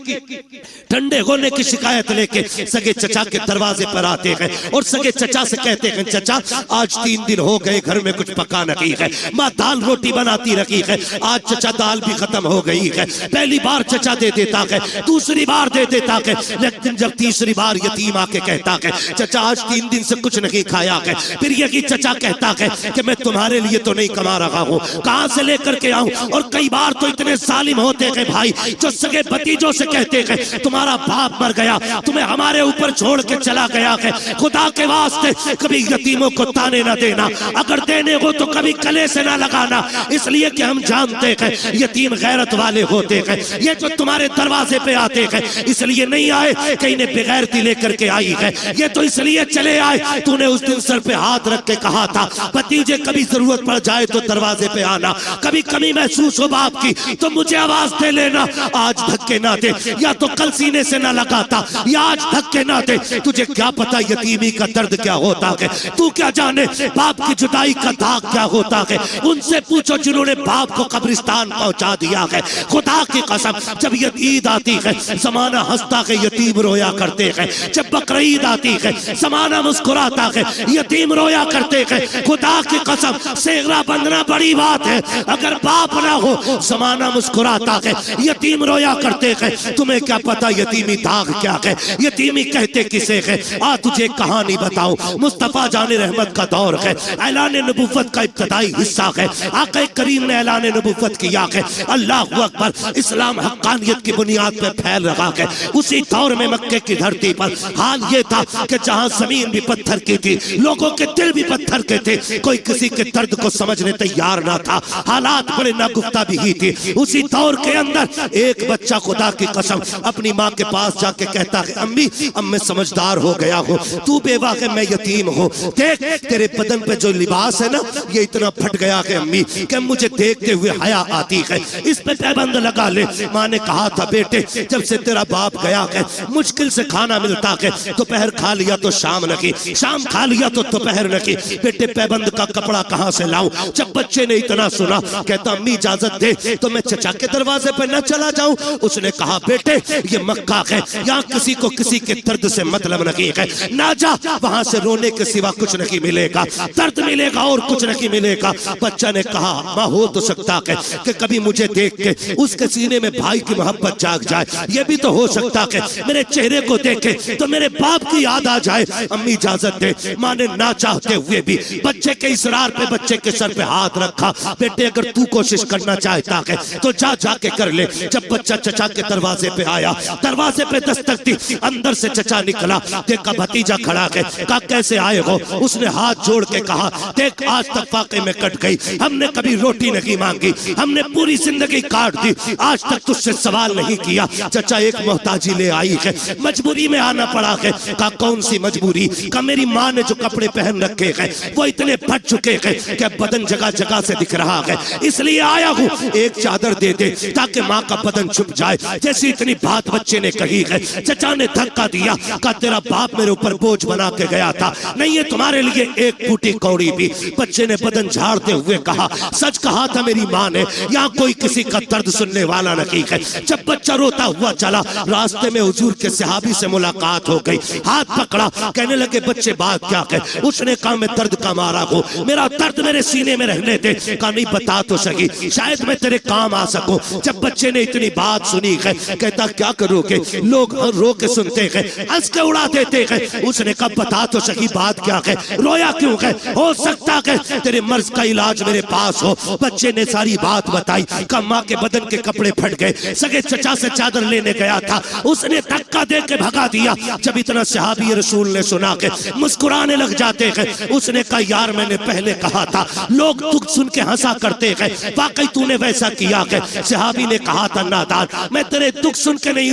ठंडे होने की शिकायत लेके सगे चचा के दरवाजे पर आते हैं और सगे चचा से कहते हैं चचा आज 3 दिन हो गए घर में कुछ पका नहीं है, माँ दाल रोटी बनाती रखी है, आज चचा दाल भी खत्म हो गई है। पहली बार चचा दे देता है, दूसरी बार दे देता है, लेकिन जब तीसरी बार यतीम आके कहता है चचा आज 3 दिन से कुछ नहीं खाया है, फिर यही चचा कहता है कि मैं तुम्हारे लिए तो नहीं कमा रहा हूँ, कहाँ से लेकर के आऊं। और कई बार तो इतने जालिम होते हैं भाई जो सगे भतीजों से कहते हैं तुम्हारा बाप मर गया, तुम्हें हमारे ऊपर छोड़ के चला गया है, खुदा के वास्ते कभी यतीमों को ताने ना देना, अगर देने हो तो कभी गले से ना लगाना, इसलिए कि हम जानते हैं यतीम गैरत वाले होते हैं। ये जो तुम्हारे दरवाजे पे आते हैं इसलिए नहीं आए कि इन्हें बेगैरती लेकर के आई है, ये तो इसलिए चले आए तूने उस दिन सर पे हाथ रख के कहा था भतीजे कभी जरूरत पड़ जाए तो दरवाजे पे आना, कभी कमी महसूस हो बाप की तो मुझे आवाज दे लेना। आज धक्के ना दे, या तो कल सीने से ना लगाता, या आज धक्के ना दे। तुझे क्या पता यतीमी का दर्द क्या होता है, तू क्या जाने बाप की जुदाई का दाग क्या होता है। उनसे पूछो जिन्होंने बाप को कब्रिस्तान पहुंचा दिया है। खुदा की कसम जब ईद आती है जमाना हंसता है, यतीम रोया करते हैं। जब बकरीद आती है जमाना मुस्कुराता है, यतीम रोया करते हैं। खुदा की कसम सेगरा बंधना बड़ी बात है, अगर बाप ना हो जमाना मुस्कुराता है, यतीम रोया करते हैं। तुम्हें क्या पता यतीमी दाग क्या है, यतीमी कहते किसे है। आ तुझे कहानी बताऊं, मुस्तफा जाने रहमत का दौर है, ऐलान नबुव्वत का इब्तदाई हिस्सा है। आक़ा करीम ने ऐलान नबुव्वत किया है, अल्लाहु अकबर, इस्लाम हक्कानियत की बुनियाद पर फैल रहा है। उसी दौर में मक्के की धरती पर हाल ये था कि जहां जमीन भी पत्थर की थी, लोगों के दिल भी पत्थर के थे, कोई किसी के दर्द को समझने तैयार ना था, हालात बड़े नागुफ्ता भी ही थी। उसी दौर के अंदर एक बच्चा खुदा की कसम अपनी माँ के पास जाके कहता है अम्मी अब मैं समझदार हो गया हूँ, तू बेवा है मैं यतीम हूँ, देख तेरे बदन पे जो लिबास है ना ये इतना फट गया है अम्मी कि मुझे देखते हुए हया आती है, इस पे पैबंद लगा ले। माँ ने कहा था बेटे जब से तेरा बाप गया है मुश्किल से खाना मिलता है, दोपहर खा लिया तो शाम नहीं, शाम खा लिया तो दोपहर नहीं, बेटे पैबंद का कपड़ा कहाँ से लाऊं। जब बच्चे ने इतना सुना कहता अम्मी इजाजत दे तो मैं चचा के दरवाजे पर न चला जाऊं। उसने कहा बेटे ये मक्का है, यहाँ किसी को किसी के दर्द से मतलब नहीं है, ना जा, वहां से रोने के सिवा कुछ नहीं मिलेगा, दर्द मिलेगा और कुछ नहीं मिलेगा। बच्चा ने कहा माँ हो तो सकता है कि कभी मुझे देख के उसके सीने में भाई की मोहब्बत जाग जाए, ये भी तो हो सकता है मेरे चेहरे को देखे तो मेरे बाप की याद आ जाए। अम्मी इजाजत दे। माँ ने ना चाहते हुए भी बच्चे के इसरार पे बच्चे के सर पे हाथ रखा, बेटे अगर तू कोशिश करना चाहता है तो जा जाके कर ले। जब बच्चा चचा के दरवाजे पे आया, दरवाजे पे दस्तक दी, अंदर से चचा निकला, देखा भतीजा खड़ा है, कहा कैसे आए हो। उसने हाथ जोड़ के कहा देख आज तक फाके में कट गई, हमने कभी रोटी नहीं मांगी, हमने पूरी जिंदगी काट दी, आज तक तुझसे सवाल नहीं किया। चचा एक मोहताजी ले आई है, मजबूरी में आना पड़ा है। कहा कौन सी मजबूरी। कहा मेरी माँ ने जो कपड़े पहन रखे हैं वो इतने फट चुके हैं कि बदन जगह जगह से दिख रहा है, इसलिए आया हूँ, एक चादर दे दे ताकि माँ का बदन छुप जाए। जैसी इतनी बात बच्चे ने कही है, चचा ने धक्का दिया, कहा तेरा बाप मेरे ऊपर बोझ बना के गया था, नहीं है तुम्हारे लिए एक फूटी कौड़ी भी। बच्चे ने बदन झाड़ते हुए कहा सच कहा था मेरी माँ ने, यहाँ कोई किसी का दर्द सुनने वाला नहीं है। जब बच्चा रोता हुआ चला, रास्ते में हुजूर के सहाबी से मुलाकात हो गई, हाथ पकड़ा, कहने लगे बच्चे बात क्या है। उसने कहा मैं दर्द का मारा हूँ, मेरा दर्द मेरे सीने में रहने दे। कहा नहीं बता तो सही, शायद मैं तेरे काम आ सकूं। जब बच्चे ने इतनी बात सुनी सुनी है। कहता क्या करोगे, लोग रो के सुनते हैं, हंस के उड़ा देते हैं। उसने कहा बता तो सही बात क्या है, रोया क्यों है, हो सकता है तेरे मर्ज का इलाज मेरे पास हो। बच्चे ने सारी बात बताई। कहा माँ के बदन के कपड़े फट गए, सगे चचा से चादर लेने गया था, उसने धक्का दे के भगा दिया। जब इतना सहाबी रसूल ने सुना के मुस्कुराने लग जाते हैं। उसने कहा यार मैंने पहले कहा था, लोग दुख सुन के हंसा करते हैं, वाकई तूने वैसा किया है। सहाबी ने कहा था नादान, मैं तेरे दुख सुन के नहीं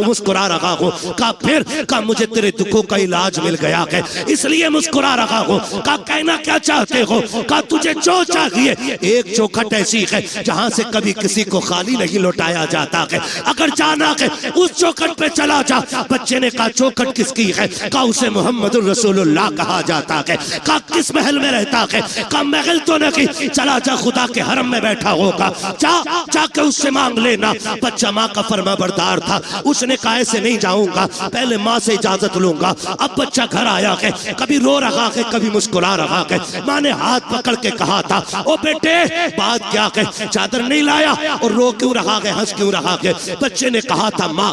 मुस्कुरा रहा हूँ। कहा फिर, कहा मुझे तेरे दुखों का इलाज मिल गया है इसलिए मुस्कुरा रहा हूँ। कहा कहना क्या चाहते हो, कहा तुझे जो चाहिए। एक चौखट ऐसी है जहां से कभी किसी को खाली नहीं लौटाया जाता है, अगर जाना है उस चौखट पे चला जा। बच्चे ने कहा चौखट किसकी है, कहा उसे मोहम्मद रसूलुल्लाह कहा जाता है। कहा किस महल में रहता है, कहा महल तो नहीं, चला जा खुदा के हरम में बैठा होगा, जाके उससे मांग लेना। बच्चा माँ का फरमाबरदार था, उसने कहा ऐसे नहीं जाऊंगा, पहले माँ से इजाजत लूंगा। अब बच्चा घर आया है, कभी रो रहा है कभी मुस्कुरा रहा है। माँ ने हाथ पकड़ के कहा था ओ बेटे बात क्या है, चादर नहीं लाया और रो क्यों रहा है, हंस क्यों रहा है। बच्चे ने कहा था माँ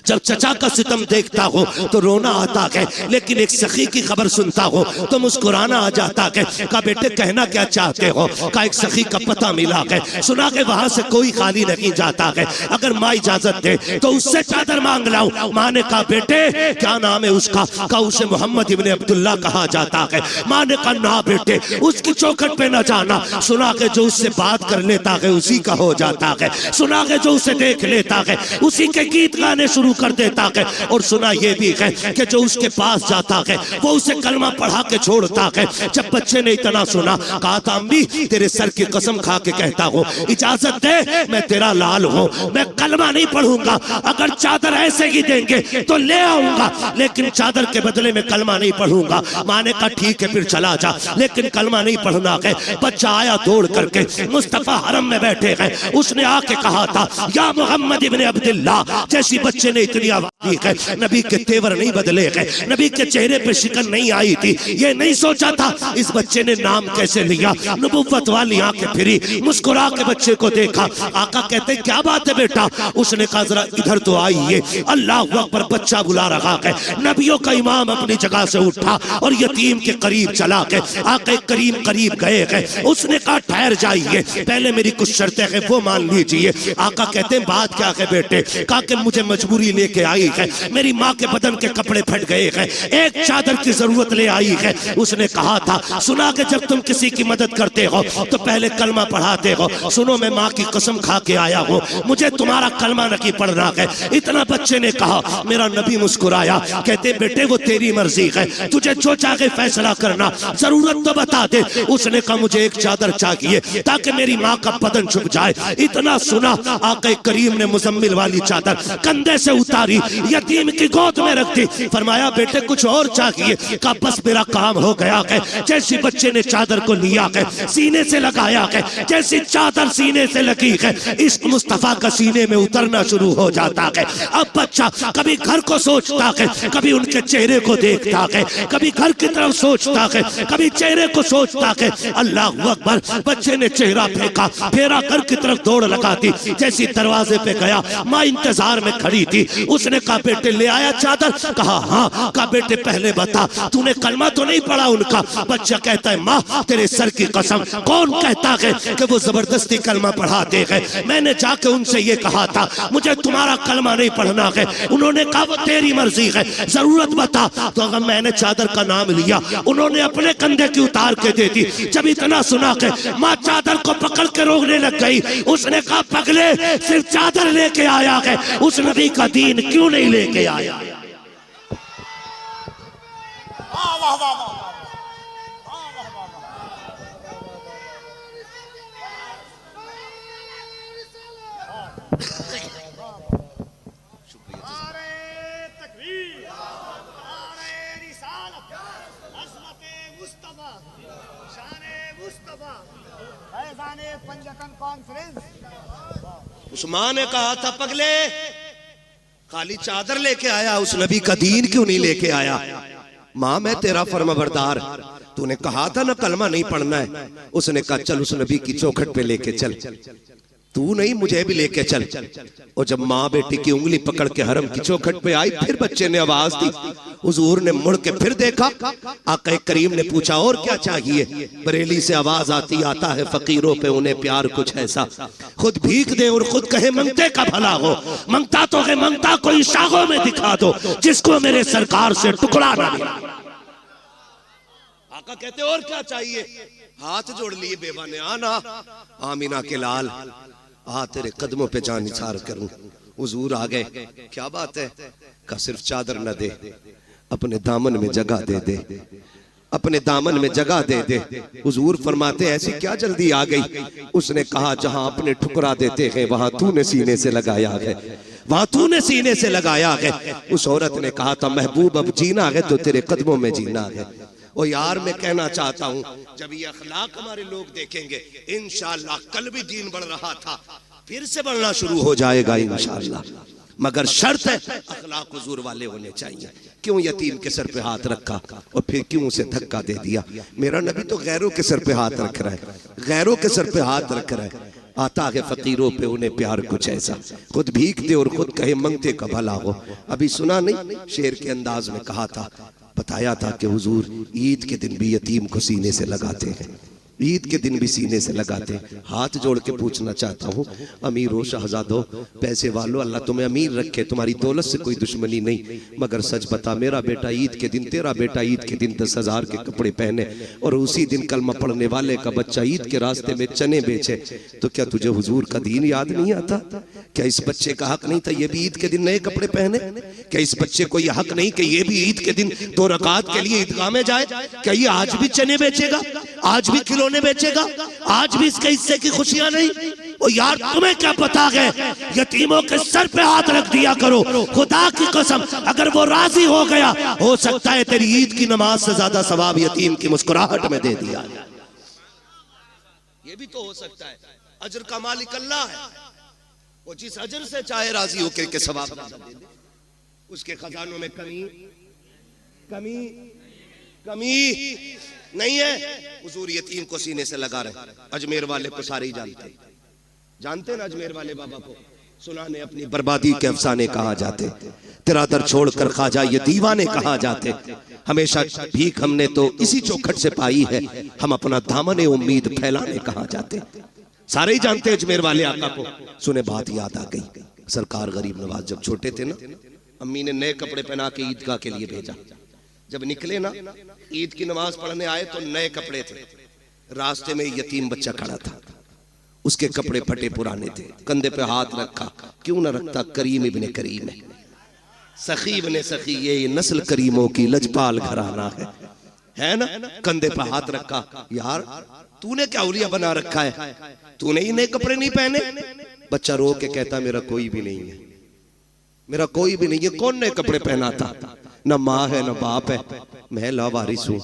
जब चचा का सितम देखता हो तो रोना आता है, लेकिन एक सखी की खबर सुनता हो तो मुस्कुराना आ जाता है। कहा बेटे कहना क्या चाहते हो, का एक सखी का पता मिला है, सुना के वहां से कोई खाली नहीं जाता है, अगर माँ इजाजत दे तो उससे चादर मांग लाऊं। माँ ने कहा बेटे क्या नाम है उसका, कहा उसे मोहम्मद इब्ने अब्दुल्ला कहा जाता है। माँ ने कहा ना बेटे उसकी चौखट पे न जाना, सुना के जो उससे बात कर लेता है उसी का हो जाता है, सुना के जो उसे देख लेता है उसी के गीत गाने शुरू कर देता है। और सुना ये भी है कि जो उसके पास जाता है वो उसे कलमा पढ़ा के छोड़ता है। जब बच्चे ने इतना सुना कहा था अम्मी तेरे सर की कसम खा के कहता हूँ इजाजत दे, मैं तेरा लाल हूँ, मैं कलमा नहीं पढ़ूंगा, अगर चादर ऐसे ही देंगे तो ले आऊंगा, लेकिन चादर के बदले में कलमा नहीं पढ़ूंगा। माँ ने कहा ठीक है फिर चला जा, लेकिन कलमा नहीं पढ़ना है। बच्चा आया दौड़ करके, मुस्तफा हरम में बैठे हैं, उसने आके कहा था या मोहम्मद इब्ने अब्दुल्ला। जैसी बच्चे ने इतनी आवाज दी है, नबी के तेवर नहीं बदले हैं, नबी के चेहरे पे शिकन नहीं आई थी, ये नहीं सोचा था इस बच्चे ने नाम कैसे लिया। नबुव्वत वाली आंखें फिरी, मुस्कुरा के बच्चे को देखा। आका कहते क्या बात है बेटा, उसने कहा जरा इधर तो आइए। अल्लाह अकबर, बच्चा बुला रहा है। नबियों का इमाम अपनी जगह से उठा और यतीम के करीब चला के आके करीम करीब गए हैं। उसने कहा ठहर जाइए, पहले मेरी कुछ शर्तें हैं वो मान लीजिए। आका कहते हैं बात क्या है बेटे, कहा कि मुझे मजबूरी लेके आई है, मेरी माँ के बदन के कपड़े फट गए हैं, एक चादर की जरूरत ले आई है। उसने कहा था सुना कि जब तुम किसी की मदद करते हो तो पहले कलमा पढ़ाते हो, सुनो मैं माँ की कसम खा के आया हूँ, मुझे तुम्हारा कलमा नहीं पढ़ना है। इतना बच्चे ने कहा। मेरा नबी मुस्कुराया, कहते बेटे वो तेरी मर्जी है, तुझे जो चाहे फैसला करना, जरूरत तो बता दे। उसने कहा मुझे एक चादर चाहिए ताकि मेरी माँ का बदन छुप जाए। इतना सुना आके करीम ने मुजम्मिल वाली चादर कंधे से उतारी, यतीम की गोद में रख दी। फरमाया बेटे कुछ और चाहिए, कहा बस मेरा काम हो गया है। जैसी बच्चे ने चादर को लिया है, सीने से लगाया है, जैसी चादर सीने से लगी है, इश्क मुस्तफा का सीने में उतरना शुरू हो जाता है। अब बच्चा कभी घर को सोचता है, कभी उनके चेहरे को देखता है, कभी घर की तरफ सोचता है, कभी चेहरे को सोचता है। अल्लाह अकबर, बच्चे ने चेहरा फेंका, फेरा घर की तरफ दौड़ लगा दी। जैसी दरवाजे पे गया, माँ इंतजार में खड़ी थी। उसने कहा बेटे ले आया चादर, कहा हाँ। कहा बेटे पहले बता तूने कलमा तो नहीं पढ़ा उनका। बच्चा कहता है माँ तेरे सर की कसम, कौन कहता है कि वो जबरदस्ती कलमा पढ़ाते हैं, मैंने जाके उनसे ये कहा था मुझे तुम्हारा कलमा नहीं पढ़ना है, उन्होंने कहा वो तेरी मर्जी है, जरूरत बता। तो अगर मैंने चादर का नाम लिया, उन्होंने अपने कंधे की उतार के दे दी। जब इतना सुना के माँ चादर को पकड़ के रोकने लग गई। उसने कहा पगले सिर्फ चादर लेके आया है, उस नबी का दीन क्यों नहीं लेके आया। वाह वाह वाह वाह। उस्मान ने कहा था पगले खाली चादर लेके आया, उस नबी का दीन क्यों नहीं लेके आया। माँ मैं तेरा फर्माबरदार, तूने कहा था ना कलमा नहीं पढ़ना है। उसने कहा चल उस नबी की चौखट पे लेके चल। तू नहीं, मुझे भी लेके चल। और जब माँ बेटी की उंगली पकड़ के हरम की चौखट पे आई, फिर बच्चे ने आवाज दी। हुजूर ने मुड़ के फिर देखा, आका करीम ने पूछा और क्या चाहिए? बरेली से आवाज आती, आता है फकीरों पे उन्हें प्यार कुछ ऐसा, खुद भीख दे और खुद कहे मंगते का भला हो। मंगता तो है, मंगता कोई शागों में दिखा दो, जिसको मेरे सरकार से टुकड़ा ना मिला। आका कहते और क्या चाहिए? हाथ जोड़ लिए बेवा ने, आना आमीना के लाल, आ तेरे कदमों पे जान निसार करूं। हुजूर आ गए, क्या बात है? का सिर्फ चादर न दे, अपने दामन में जगह दे दे, अपने दामन में जगह दे दे। हुजूर फरमाते ऐसी क्या जल्दी आ गई? उसने कहा जहां अपने ठुकरा देते हैं वहां तूने सीने से लगाया है, वहां तूने सीने से लगाया है। उस औरत ने कहा था महबूब अब जीना है तो तेरे कदमों में जीना है। ओ यार मैं कहना चाहता हूँ, जब ये अखलाक हमारे लोग देखेंगे इंशाअल्लाह, कल भी दीन बढ़ रहा था, फिर से बढ़ना शुरू हो जाएगा इंशाअल्लाह। मगर शर्त है अखलाक हुजूर वाले होने चाहिए। क्यों यतीम के सर पे हाथ रखा और फिर क्यों उसे धक्का दे दिया? मेरा नबी तो गैरों के सर पे हाथ रख रहा है, गैरों के सर पे हाथ रख रहा है। आता है फकीरों पे उन्हें प्यार कुछ ऐसा, खुद भीख दे और खुद कहे मंगते का भला हो। अभी सुना नहीं, शेर के अंदाज में कहा था, बताया था कि हुजूर ईद के दिन भी यतीम को सीने से लगाते हैं, ईद के दिन भी सीने से लगाते हैं। हाथ जोड़ के पूछना चाहता हूँ, अमीरों शहजादों पैसे वालों, अल्लाह तुम्हें अमीर रखे, तुम्हारी दौलत से कोई दुश्मनी नहीं, मगर सच बता मेरा बेटा ईद के दिन, तेरा बेटा ईद के दिन 10,000 के कपड़े पहने और उसी दिन कलमा पढ़ने वाले का बच्चा ईद के रास्ते में चने बेचे, तो क्या तुझे हुजूर का दीन याद नहीं आता? क्या इस बच्चे का हक नहीं था ये भी ईद के दिन नए कपड़े पहने? क्या इस बच्चे को यह हक नहीं कि ये भी ईद के दिन 2 रकात के लिए ईदगाह में जाए? क्या ये आज भी चने बेचेगा, आज भी खिलौने बेचेगा, आज भी इसके हिस्से की खुशियां नहीं? ओ यार तुम्हें क्या पता है, यतीमों के सर पे हाथ रख दिया करो। खुदा की कसम अगर वो राजी हो गया, हो सकता है तेरी ईद की नमाज से ज्यादा सवाब यतीम की मुस्कुराहट में दे दिया। ये भी तो हो सकता है। अजर का मालिक अल्लाह है, वो जिस अजर से चाहे राजी होकर के सवाब दे दे। उसके खजानों में कमी कमी कमी नहीं है। हुजूर यतीम को सीने से लगा रहे। अजमेर वाले को सारे ही जानते ना, अजमेर वाले बाबा को सुनाने अपनी बर्बादी के अफसाने कहा जाते, तेरा दर छोड़कर ख्वाजा ये दीवाने कहा जाते। हमेशा भीख हमने तो इसी चौखट से पाई है, हम अपना दामन उम्मीद फैलाने कहा जाते। सारे ही जानते अजमेर वाले आका को। सुने बात याद आ गई, सरकार गरीब नवाज जब छोटे थे ना, अम्मी ने नए कपड़े पहना के ईदगाह के लिए भेजा। जब निकले ना ईद की नमाज पढ़ने आए तो नए कपड़े थे, रास्ते में यतीम बच्चा खड़ा था, उसके कपड़े फटे पुराने थे, कंधे पे हाथ रखा। क्यों ना रखता, करीम इब्ने करीम है, सखी इब्ने सखी, ये नस्ल करीमों की लजपाल घराना है ना। कंधे पे हाथ रखा, यार तूने क्या उलिया बना रखा है, तूने ही नए कपड़े नहीं पहने? बच्चा रो के कहता मेरा कोई भी नहीं है, मेरा कोई भी नहीं है। कौन नए कपड़े पहना था? न माँ है न बाप है, मैं लावारिस हूं।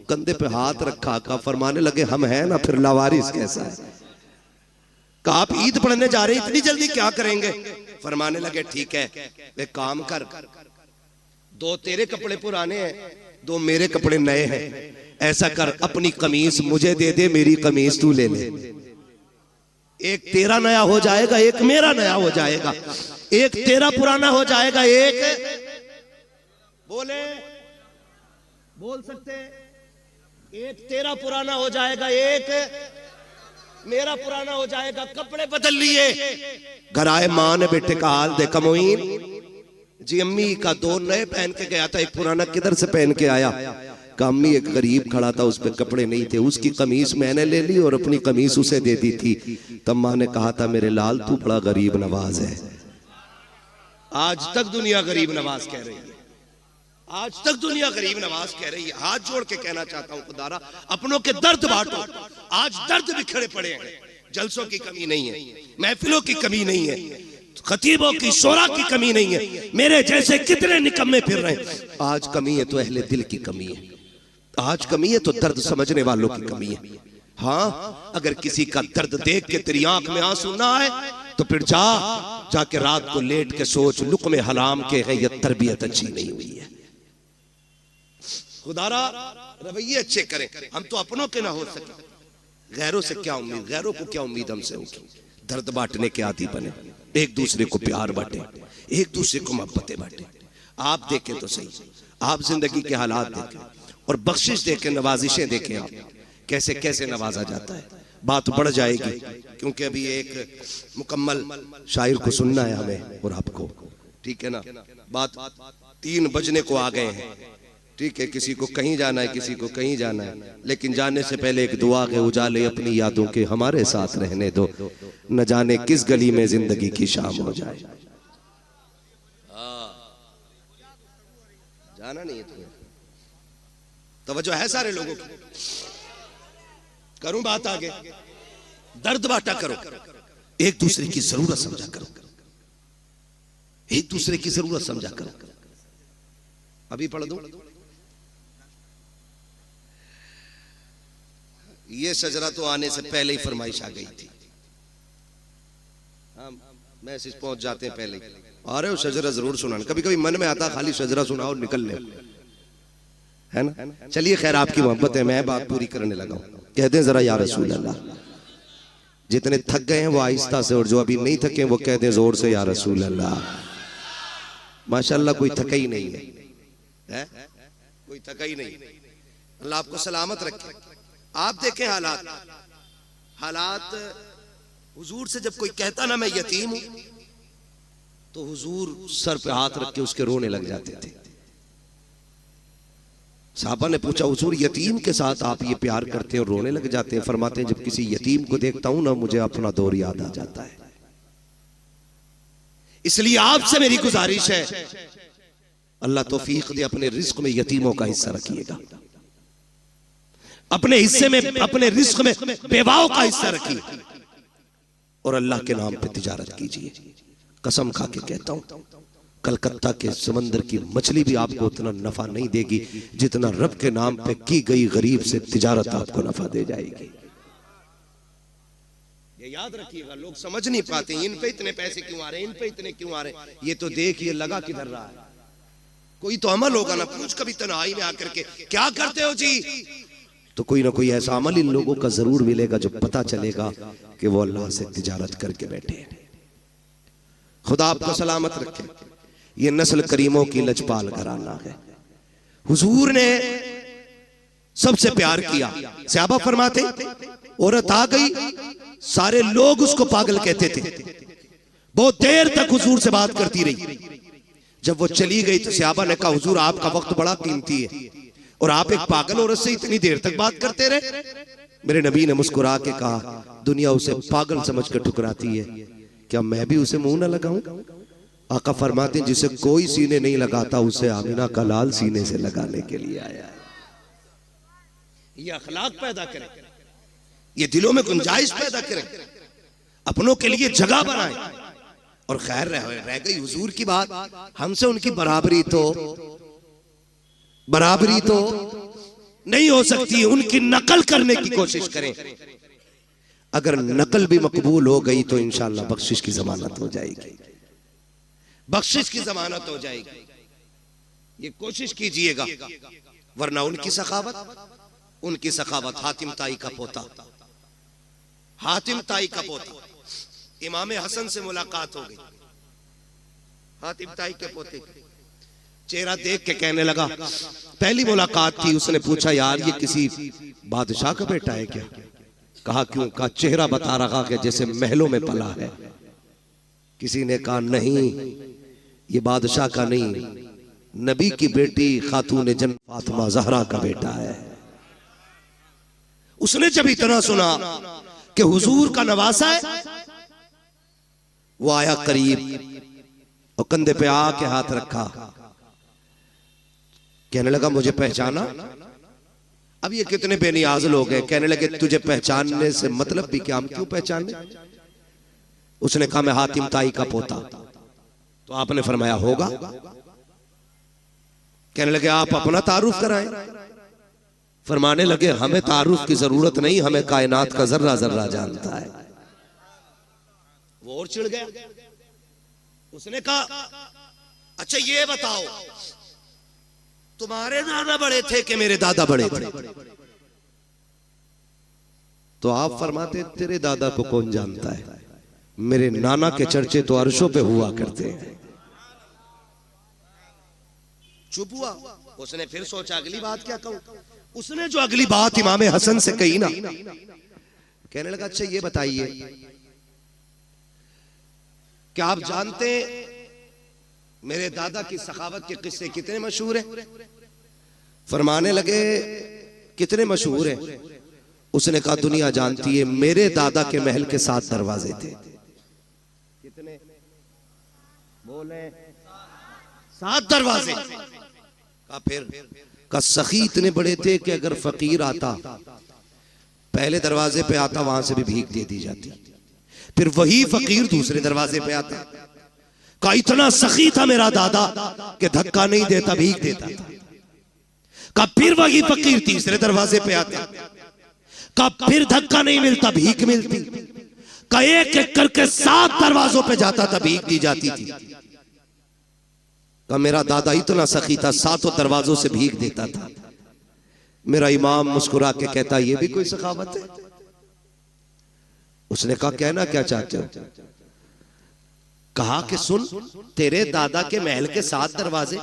कंधे पे हाथ रखा का फरमाने लगे हम हैं ना, फिर लावारिस कैसा है? कहा आप ईद पढ़ने जा रहे हैं, इतनी जल्दी क्या करेंगे? फरमाने लगे ठीक है, एक काम कर, 2 तेरे कपड़े पुराने हैं, 2 मेरे कपड़े नए हैं। ऐसा कर अपनी कमीज मुझे दे दे, मेरी कमीज तू ले ले। एक तेरा नया हो जाएगा, एक मेरा नया हो जाएगा। एक तेरा पुराना हो जाएगा, एक बोले बोल सकते, एक तेरा पुराना हो जाएगा, एक मेरा पुराना हो जाएगा। कपड़े बदल लिए। घर आए, माँ ने बेटे का हाल देखा। मोइन जी अम्मी का 2 नए पहन के गया था, एक पुराना किधर से पहन के आया? का अम्मी एक गरीब खड़ा था, उस पे कपड़े नहीं थे, उसकी कमीज मैंने ले ली और अपनी कमीज उसे दे दी थी। तब माँ ने कहा था मेरे लाल तू बड़ा गरीब नवाज है। आज तक दुनिया गरीब नवाज कह रही है, आज तक दुनिया गरीब नवाज कह रही है। हाथ जोड़ के कहना चाहता हूं खुदारा, अपनों के दर्द बांटो। आज दर्द बिखरे पड़े हैं, जलसों की कमी नहीं है, महफिलों की कमी नहीं है, खतीबों की शोरा की कमी नहीं है। मेरे जैसे कितने निकम्मे फिर रहे हैं। आज कमी है तो अहले दिल की कमी है, आज कमी है तो दर्द समझने वालों की कमी है। हाँ, अगर किसी का दर्द देख के तेरी आंख में आंसू ना आए तो फिर जाके रात को लेट के सोच, लुक़्मे हराम के है, ये तरबियत अच्छी नहीं हुई है। खुदारा रवैये अच्छे करें, हम तो अपनों के ना हो सके, गैरों से क्या उम्मीद, गैरों को क्या उम्मीद हमसे होगी? दर्द बांटने के आदी बने, एक दूसरे को प्यार बांटे, एक दूसरे को मोहब्बतें बांटे। आप देखें तो सही, आप जिंदगी के हालात देखें और बख्शिश देखें, नवाजिशें देखें, आप कैसे कैसे नवाजा जाता है। बात बढ़ जाएगी क्योंकि अभी एक मुकम्मल शायर को सुनना है हमें और आपको, ठीक है ना। बात 3 बजने को आ गए हैं, ठीक है। किसी को कहीं जाना है, किसी को कहीं जाना है, लेकिन जाने से पहले एक दुआ के उजाले अपनी यादों के हमारे साथ रहने दो, न जाने किस गली में जिंदगी की शाम हो जाए। जाना नहीं है तुम्हें, तवज्जो है सारे लोगों की। करूं बात आगे, दर्द बांटा करो, एक दूसरे की जरूरत समझा करो, एक दूसरे की जरूरत समझा करो। अभी पढ़ दूं, ये शजरा तो आने से पहले ही फरमाइश आ गई थी। हाँ, मैसेज पहुंच जाते हैं पहले ही। अरे वो शजरा जरूर सुनाना, कभी कभी मन में आता खाली शजरा सुनाओ निकल ले, है ना। चलिए खैर, आपकी मोहब्बत है, मैं बात पूरी करने लगा हूं। कहते हैं जरा या रसूल अल्लाह। जितने थक गए हैं वो आहिस्ता से, और जो अभी नहीं थके वो कहते हैं जोर से या रसूल अल्लाह। माशाअल्लाह कोई थका ही नहीं है, कोई थका ही नहीं। अल्लाह आपको सलामत रखे। आप देखें हालात हुजूर से जब कोई कहता ना मैं यतीम हूं, तो हुजूर सर पे हाथ रख के उसके रोने लग जाते थे। साहबा ने पूछा, हुजूर यतीम के साथ आप ये प्यार करते हैं और रोने लग जाते हैं? फरमाते हैं जब किसी यतीम को देखता हूं ना, मुझे अपना दौर याद आ जाता है। इसलिए आपसे मेरी गुजारिश है, अल्लाह तौफीक दे, अपने रिस्क में यतीमों का हिस्सा रखिएगा, अपने हिस्से में, अपने रिस्क में बेवाओं का हिस्सा रखिए, और अल्लाह के नाम पे तिजारत कीजिए। कसम खा के कहता हूं, कलकत्ता के समंदर की मछली भी आपको उतना नफा नहीं देगी जितना रब के नाम पे की गई गरीब से तिजारत आपको नफा दे जाएगी। ये याद रखिएगा। लोग समझ नहीं पाते इन पे इतने पैसे क्यों आ रहे हैं, इन पे इतने क्यों आ रहे हैं। ये तो देखिए लगा किधर रहा है, कोई तो अमल होगा ना। पूछ कभी तन्हाई में आकर के क्या करते हो जी, तो कोई ना कोई ऐसा अमल इन लोगों का जरूर मिलेगा जो पता चलेगा कि वो अल्लाह से तिजारत करके बैठे हैं। खुदा आपको सलामत रखे। ये नस्ल करीमों की लजपाल घराना है। हुजूर ने सबसे प्यार किया। सहाबा फरमाते, औरत आ गई, सारे लोग उसको पागल कहते थे। बहुत देर तक हुजूर से बात करती रही। जब वो चली गई तो सहाबा ने कहा, हुजूर आपका वक्त बड़ा कीमती है और आप एक पागल औरत से इतनी देर तक बात करते रहे। मेरे नबी ने मुस्कुरा के कहा, दुनिया उसे पागल समझ कर ठुकराती है, क्या मैं भी उसे मुंह न लगाऊं? आका फरमाते हैं, जिसे कोई सीने नहीं लगाता उसे आमिना का लाल सीने से लगाने के लिए आया है। ये अखलाक पैदा करे, ये दिलों में गुंजाइश पैदा करे, अपनों के लिए जगह बनाए। और खैर रह गई हुजूर की बात, हमसे उनकी बराबरी तो नहीं हो सकती। उनकी नकल करने की कोशिश करें। अगर नकल भी मकबूल हो गई तो इंशाअल्लाह बख्शिश की जमानत हो जाएगी, बख्शिश की जमानत हो जाएगी। ये कोशिश कीजिएगा, वरना उनकी सखावत हातिम ताई का पोता, हातिम ताई का पोता इमाम हसन से मुलाकात हो गई। हातिम ताई के पोते चेहरा देख के कहने लगा, पहली मुलाकात थी। उसने पूछा, यार ये किसी बादशाह का बेटा है क्या? कहा क्यों? कहा चेहरा बता रहा कि जैसे महलों में पला है। किसी ने कहा नहीं, ये बादशाह का नहीं, नबी की बेटी खातून जन्नत फातिमा ज़हरा का बेटा है। उसने जब इतना सुना कि हुजूर का नवासा है, वो आया करीब और कंधे पे आके हाथ रखा, कहने लगा मुझे पहचाना? अब ये कितने बेनियाज लोग हैं। कहने लगे तुझे पहचानने से मतलब भी क्या, हम क्यों पहचाने? उसने कहा मैं हातिम ताई का पोता। तो आपने फरमाया होगा। कहने लगे आप अपना तारुफ कराएं। फरमाने लगे हमें तारुफ की जरूरत नहीं, हमें कायनात का जर्रा जर्रा जानता है। वो और चिढ़ गया। उसने कहा अच्छा ये बताओ, तुम्हारे दादा बड़े थे कि मेरे दादा बड़े थे? तो आप फरमाते तेरे दादा को कौन जानता है, मेरे नाना के चर्चे तो अर्शों पे हुआ करते हैं। चुप हुआ। उसने फिर सोचा अगली बात क्या कहूं। उसने जो अगली बात इमाम हसन से कही ना, कहने लगा अच्छा ये बताइए क्या आप जानते हैं मेरे दादा की सखावत के किस्से कितने मशहूर हैं? फरमाने लगे कितने मशहूर हैं? उसने कहा दुनिया जानती है, मेरे दादा के महल के 7 दरवाजे थे। कितने बोले? 7 दरवाजे। कहा फिर? का सखी इतने बड़े थे कि अगर फकीर आता पहले दरवाजे पे आता, वहां से भी भीख दे दी जाती। फिर वही फकीर दूसरे दरवाजे पे आता। का इतना सखी था मेरा दादा कि धक्का नहीं देता, भीख देता था। का फिर वही फकीर तीसरे दरवाजे पे आता। का फिर धक्का नहीं मिलता, भीख मिलती। का एक एक करके 7 दरवाजों पे जाता था, भीख दी जाती थी। का मेरा दादा इतना सखी था, 7 दरवाजों से भीख देता था। मेरा इमाम मुस्कुरा के कहता ये भी कोई सखावत है? उसने कहा कहना क्या चाहते हो? कहा कि सुन, तेरे दादा के महल के 7 दरवाजे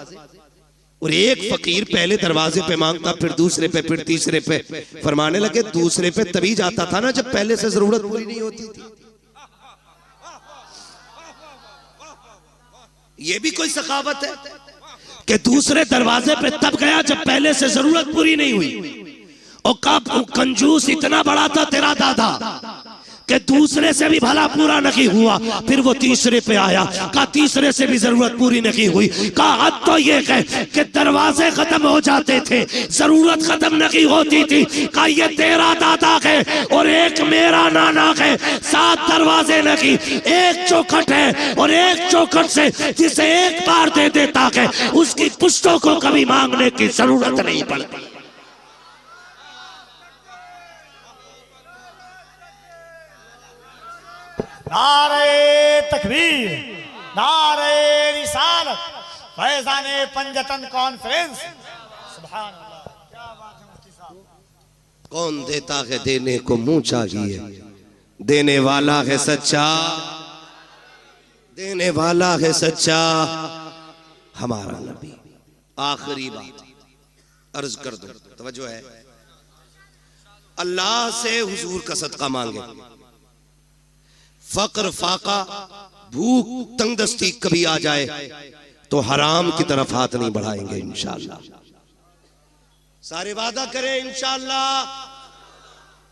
और एक फकीर पहले दरवाजे पे मांगता, फिर दूसरे पे, फिर तीसरे पे। फरमाने लगे दूसरे पे तभी जाता था ना जब पहले से जरूरत पूरी नहीं होती थी। ये भी कोई सखावत है कि दूसरे दरवाजे पे तब गया जब पहले से जरूरत पूरी नहीं हुई। और कब कंजूस इतना बड़ा था तेरा दादा कि दूसरे से भी भला पूरा नहीं हुआ, फिर वो तीसरे पे आया। का तीसरे से भी जरूरत पूरी नहीं हुई। का हद तो ये है कि दरवाजे खत्म हो जाते थे, जरूरत खत्म नहीं होती थी। का ये तेरा दादा है और एक मेरा नाना है, 7 दरवाजे नहीं, एक चौखट है और एक चौखट से जिसे एक बार दे देता है उसकी पुश्तों को कभी मांगने की जरूरत नहीं पड़ती। नारे तकबीर, नारे रिसालत, फैज़ाने पंजतन कॉन्फ्रेंस। सुभान अल्लाह, क्या बात है मुफ्ती साहब। कौन देता है देने को मुंह चाहिए, देने वाला है सच्चा, देने वाला है सच्चा हमारा नबी। आखिरी बात अर्ज कर दो, तवज्जो है। अल्लाह से हुजूर का सदका मांगे। फक्र, फाका, भूख, तंगदस्ती कभी आ जाए तो हराम की तरफ हाथ नहीं बढ़ाएंगे इंशाअल्लाह। सारे वादा करें इंशाअल्लाह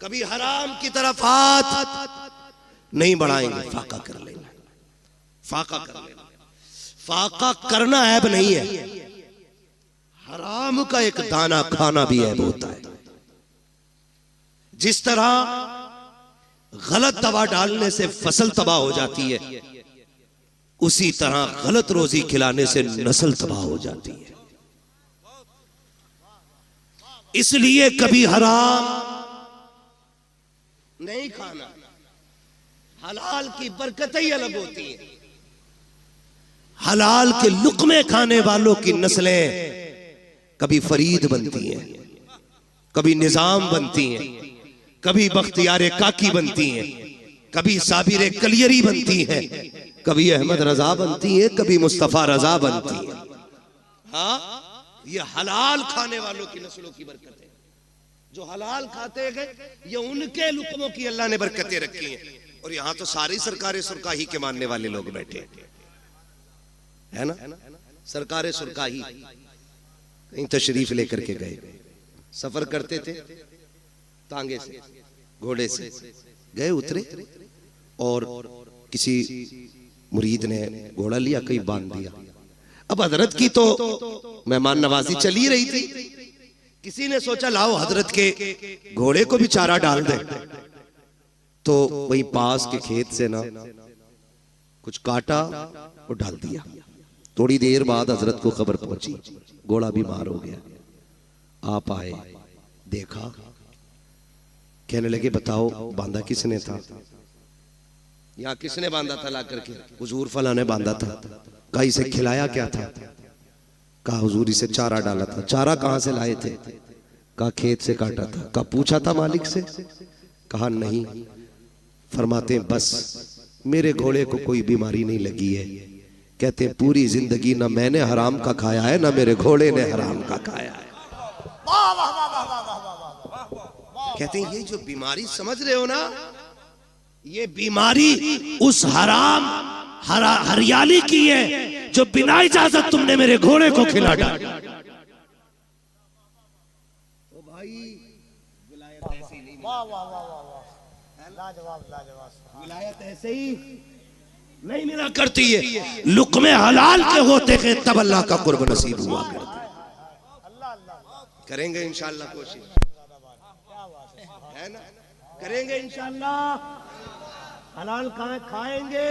कभी हराम की तरफ हाथ नहीं बढ़ाएंगे। फाका कर लेना, फाका कर लेना। फाका करना ऐब नहीं है, हराम का एक दाना खाना भी ऐब होता है। जिस तरह गलत दवा डालने से फसल तबाह हो जाती है, उसी तरह गलत रोजी खिलाने से नस्ल तबाह हो जाती है। इसलिए कभी हराम नहीं खाना। हलाल की बरकतें ही अलग होती है। हलाल के लुक्मे खाने वालों की नस्लें कभी फरीद बनती हैं, कभी निजाम बनती हैं, कभी बख्तियार काकी बनती हैं, कभी साबिर कलियरी बनती हैं, कभी अहमद रजा बनती है, कभी मुस्तफा रजा बनती है। हाँ, ये हलाल खाने वालों की नस्लों की बरकत है। जो हलाल खाते गए, ये उनके लुक्मों की अल्लाह ने बरकतें रखी हैं। और यहाँ तो सारी सरकारें सुरकाही के मानने वाले लोग बैठे है ना। सरकारें सुरकाही कहीं तशरीफ लेकर के गए, सफर करते थे, तांगे से, घोड़े से गए, उतरे और किसी मुरीद ने घोड़ा लिया, कहीं बांध दिया। अब हजरत की तो मेहमान नवाजी चली रही थी। किसी ने सोचा लाओ हजरत के घोड़े को भी चारा डाल दे। तो वही पास के खेत से ना कुछ काटा और डाल दिया। थोड़ी देर बाद हजरत को खबर पहुंची, घोड़ा बीमार हो गया। आप आए, देखा, कहने लगे बताओ बांधा किसने था? यहाँ किसने बांधा था ला करके? हुजूर फला ने बांधा था। कहा इसे खिलाया क्या था? कहा हुजूर इसे चारा डाला था। चारा कहां से लाए थे? कहा खेत से काटा था। कहा पूछा था मालिक से? कहा नहीं। फरमाते बस मेरे घोड़े को कोई बीमारी नहीं लगी है। कहते हैं पूरी जिंदगी ना मैंने हराम का खाया है ना मेरे घोड़े ने हराम का खाया है। वाह वाह वाह वाह वाह वाह वाह। कहते हैं ये जो बीमारी समझ रहे हो ना, ये बीमारी उस हरियाली की है जो बिना इजाजत तुमने मेरे घोड़े को खिला डाला। तो भाई विलायत ऐसे ही नहीं, वाह वाह वाह वाह वाह, लाजवाब लाजवाब। विलायत ऐसे ही नहीं मिला करती है, लुक़्मे हलाल के होते हैं तब अल्लाह का कुर्ब नसीब हुआ करता है। अल्लाह अल्लाह। करेंगे इंशाअल्लाह कोशिश, है ना, करेंगे इंशाअल्लाह। हलाल खाएंगे,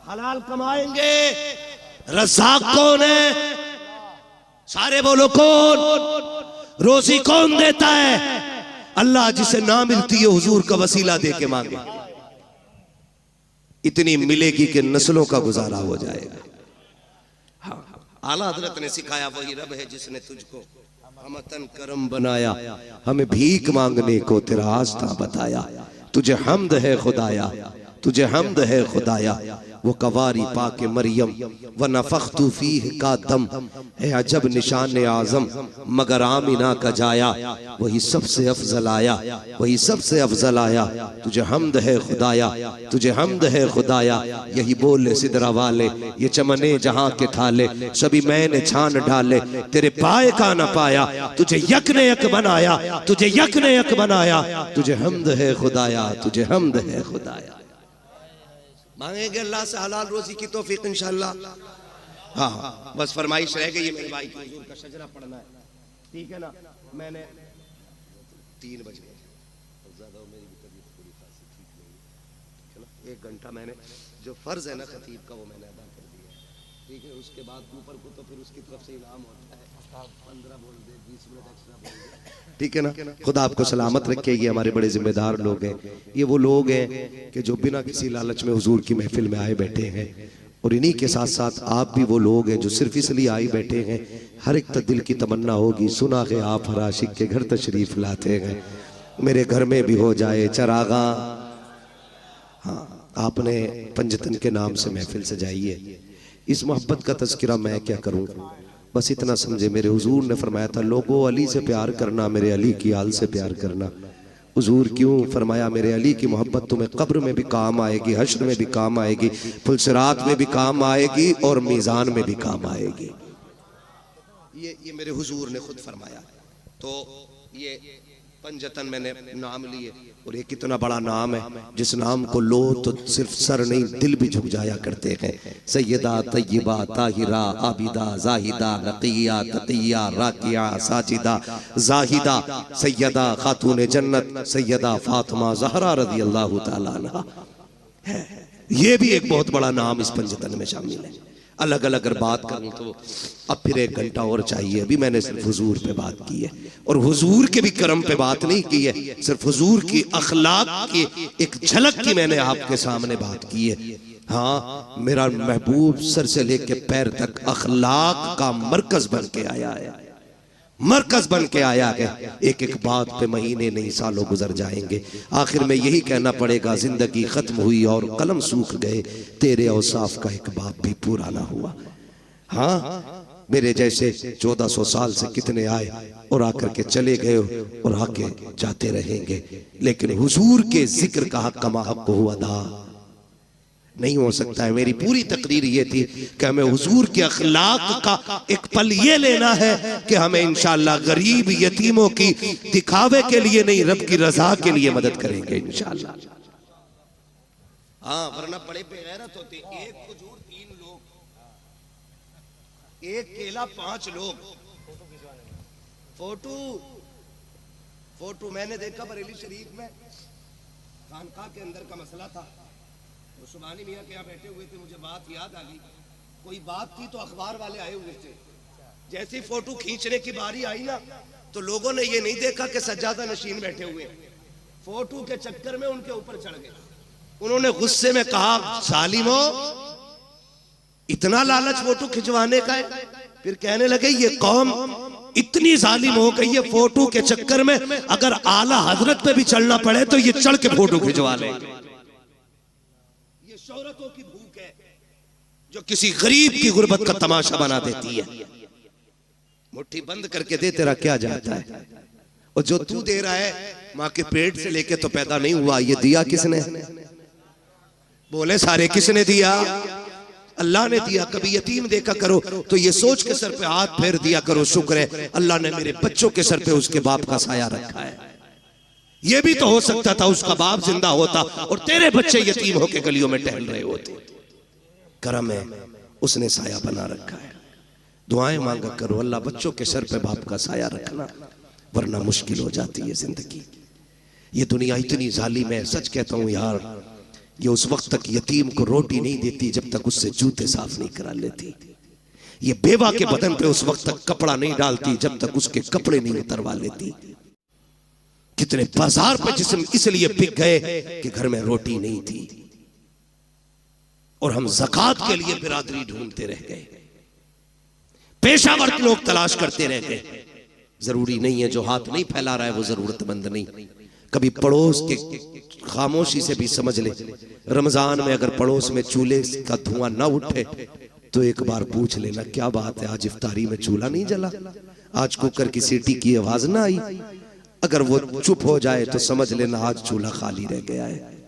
हलाल कमाएंगे। रज़ाक कौन है? सारे बोलो कौन? रोजी कौन देता है? अल्लाह। जिसे ना मिलती है हुजूर का वसीला दे के मांगे, इतनी मिलेगी कि नस्लों का गुजारा हो जाएगा। हाँ, आला हजरत ने सिखाया वही रब है जिसने तुझको हमतन करम बनाया, हमें भीख मांगने को तेरा आस्था बताया। तुझे हमद है खुदाया, तुझे हमद है खुदाया। वो कवारी पाके मरियम व नफख्तु फीह का दम है अजब निशान आजम मगर आमिना का जाया। वही सबसे अफजल आया, वही सबसे अफजल आया। तुझे हमद है खुदाया, तुझे हमद है खुदाया। यही बोले सिदरा वाले ये चमने जहां के थाले, सभी मैंने छान डाले तेरे पाए का न पाया। तुझे यक ने यक बनाया, तुझे यक ने यक बनाया। तुझे हमद है खुदाया, तुझे हमद है खुदाया। मांगेंगे अल्लाह से हलाल रोजी की तौफीक इंशाअल्लाह। हाँ, बस फरमाइश रह गई है मेरे भाई की, हुजूर का शजरा पढ़ना है, ठीक है ना। मैंने 3 बजे ज्यादा मेरी भी तबीयत थोड़ी खासी ठीक नहीं है ना, 1 घंटा मैंने जो फर्ज है ना खतीब का वो मैंने अदा कर दिया, ठीक है। उसके बाद ऊपर को तो फिर उसकी तरफ से इनाम होता है, 15 बोल दे, 20 मिनट एक्स्ट्रा बोल दे, ठीक है ना। खुदा आपको सलामत रखे। ये हमारे बड़े जिम्मेदार लोग हैं, ये वो लोग हैं कि जो बिना किसी लालच में हुजूर की महफिल में आए बैठे हैं। और इन्हीं के साथ साथ आप भी वो लोग हैं जो सिर्फ इसलिए आए बैठे हैं। हर एक दिल की तमन्ना होगी, सुना है आप हर आशिक के घर तशरीफ लाते हैं, मेरे घर में भी हो जाए चरागा। हाँ, आपने पंजतन के नाम से महफिल सजाई है। इस मोहब्बत का तज़किरा मैं क्या करूं, बस इतना समझे। मेरे हुजूर ने फरमाया था लोगों अली से प्यार करना, मेरे अली की आल से प्यार करना। हुजूर क्यों फरमाया? मेरे अली की मोहब्बत तुम्हें कब्र में भी काम आएगी, हश्र में भी काम आएगी, फुलसिरात में भी काम आएगी और मीज़ान में भी काम आएगी। ये मेरे हुजूर ने खुद फरमाया। तो ये पंजतन मैंने नाम लिए और ये कितना बड़ा नाम है, जिस नाम को लो तो सिर्फ सर नहीं दिल भी झुक जाया करते हैं। सैयदा तय्यबा ताहिरा आबिदा जाहिदा नकिया तकिया राकिया साजिदा जाहिदा सैयदा खातून जन्नत सैयदा फातिमा ज़हरा रज़ी अल्लाह ताला अन्हा। ये भी एक बहुत बड़ा नाम इस पंजतन में शामिल है। अलग अलग अगर बात करूं तो अब फिर 1 घंटा और चाहिए। अभी मैंने सिर्फ हुजूर पे बात की है और हुजूर के भी करम पे बात नहीं की है, सिर्फ हुजूर की अखलाक की एक झलक की मैंने आपके सामने बात की है। हाँ, मेरा महबूब सर से लेके पैर तक अखलाक का मरकज बन के आया है, मरकज बन के आया है। एक एक बात पे महीने नहीं सालों गुजर जाएंगे। आखिर में यही कहना पड़ेगा, जिंदगी खत्म हुई और कलम सूख गए, तेरे औसाफ का एक बाप भी पूरा ना हुआ। हाँ, मेरे जैसे 1400 साल से कितने आए और आकर के चले गए और आके जाते रहेंगे, लेकिन हुजूर के जिक्र का हक कमा हक हुआ अदा नहीं हो सकता है। मेरी पूरी तकरीर ये थी कि हमें हुजूर के अखलाक का एक पल ये लेना है कि हमें इंशाअल्लाह गरीब यतीमों की दिखावे के लिए नहीं, रब की रजा के लिए मदद करेंगे इंशाअल्लाह। हाँ, वरना बड़े बेगैरत होते, एक खजूर 3 लोग, एक केला 5 लोग। फोटो मैंने देखा बरेली शरीफ में खानकाह के अंदर का मसला था। तो सुभानी मियाँ के यहाँ बैठे हुए थे, मुझे बात याद आ गई। कोई बात थी तो अखबार वाले आए हुए थे। जैसे ही फोटो खींचने की बारी आई ना, तो लोगों ने ये नहीं देखा कि सज्जादा नशीन बैठे हुए, फोटो के चक्कर में उनके ऊपर चढ़ गए। उन्होंने गुस्से में कहा, सालिमो इतना लालच फोटो खिंचवाने का है? फिर कहने लगे ये कौम इतनी जालिम हो गई है, फोटो के चक्कर में अगर आला हजरत पे भी चढ़ना पड़े तो ये चढ़ के फोटो खिंचवा ले। शोहरतों की भूख है जो किसी गरीब की गुर्बत का तमाशा बना देती है। मुट्ठी बंद करके दे, तेरा क्या जाता है। और जो तू दे रहा है माँ के पेट से लेके तो पैदा नहीं हुआ, ये दिया किसने? बोले सारे किसने दिया? अल्लाह ने दिया। कभी यतीम देखा करो तो ये सोच के सर पे हाथ फेर दिया करो, शुक्र है अल्लाह ने मेरे बच्चों के सर पे उसके बाप का साया रखा है। ये भी तो हो सकता था उसका बाप जिंदा होता और तेरे बच्चे यतीम होके गलियों में टहल रहे होते। करम है उसने साया बना रखा है। दुआएं मांगा करो, अल्लाह बच्चों के सर पे बाप का साया रखना, वरना मुश्किल हो जाती है जिंदगी। ये दुनिया इतनी जालिम है, सच कहता हूं यार। ये उस वक्त तक यतीम को रोटी नहीं देती जब तक उससे जूते साफ नहीं करा लेती। ये बेवा के बदन पे उस वक्त तक कपड़ा नहीं डालती जब तक उसके कपड़े नहीं उतरवा लेती। कितने बाजार पे जिस्म इसलिए बिक गए कि घर में रोटी नहीं थी और हम ज़कात के लिए बिरादरी ढूंढते रह गए, पेशावर लोग तलाश करते रह गए। जरूरी नहीं है जो हाथ नहीं फैला रहा है वो जरूरतमंद नहीं। कभी पड़ोस के खामोशी से भी समझ ले, रमजान में अगर पड़ोस में चूल्हे का धुआं ना उठे तो एक बार पूछ लेना क्या बात है, आज इफ्तारी में चूल्हा नहीं जला, आज कुकर की सीटी की आवाज ना आई। अगर वो चुप हो जाए तो समझ लेना आज चूल्हा खाली रह गया है।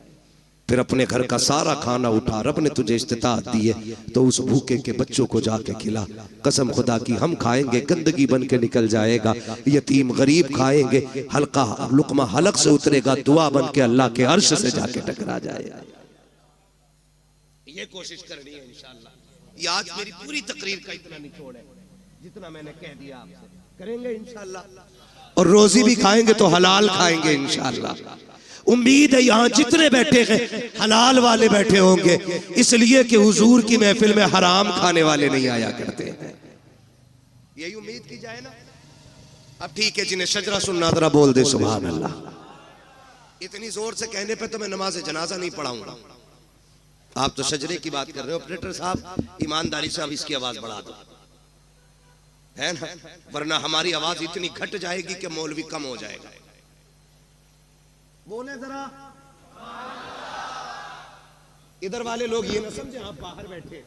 फिर अपने घर का सारा खाना उठा, रब ने तुझे इस्तिताअत दी है तो उस भूखे के बच्चों को जाके खिला। कसम खुदा की हम खाएंगे गंदगी बन के निकल जाएगा, यतीम गरीब खाएंगे हल्का लुकमा हलक से उतरेगा, दुआ बन के अल्लाह के अर्श से जाके टकरा जाएगा। ये कोशिश करनी है इंशाअल्लाह। ये आज मेरी पूरी तकरीर का इतना निचोड़ है, जितना मैंने कह दिया आपसे करेंगे इंशाअल्लाह। और रोजी भी खाएंगे तो हलाल खाएंगे इंशाअल्लाह। उम्मीद है यहाँ जितने बैठे हैं हलाल वाले बैठे होंगे, इसलिए कि हुजूर की महफिल में हराम खाने वाले नहीं आया करते हैं। यही उम्मीद की जाए ना। अब ठीक है, जिन्हें शजरा सुनना जरा बोल दे सुभान अल्लाह। इतनी जोर से कहने पे तो मैं नमाज जनाजा नहीं पढ़ाऊंगा। आप तो शजरे की बात कर रहे हो। ऑपरेटर साहब ईमानदारी से अब इसकी आवाज बढ़ा दो, है ना, वरना हमारी आवाज इतनी घट जाएगी कि मौलवी कम हो जाएगा। बोले जरा। इधर वाले लोग ये ना समझे आप बाहर बैठे,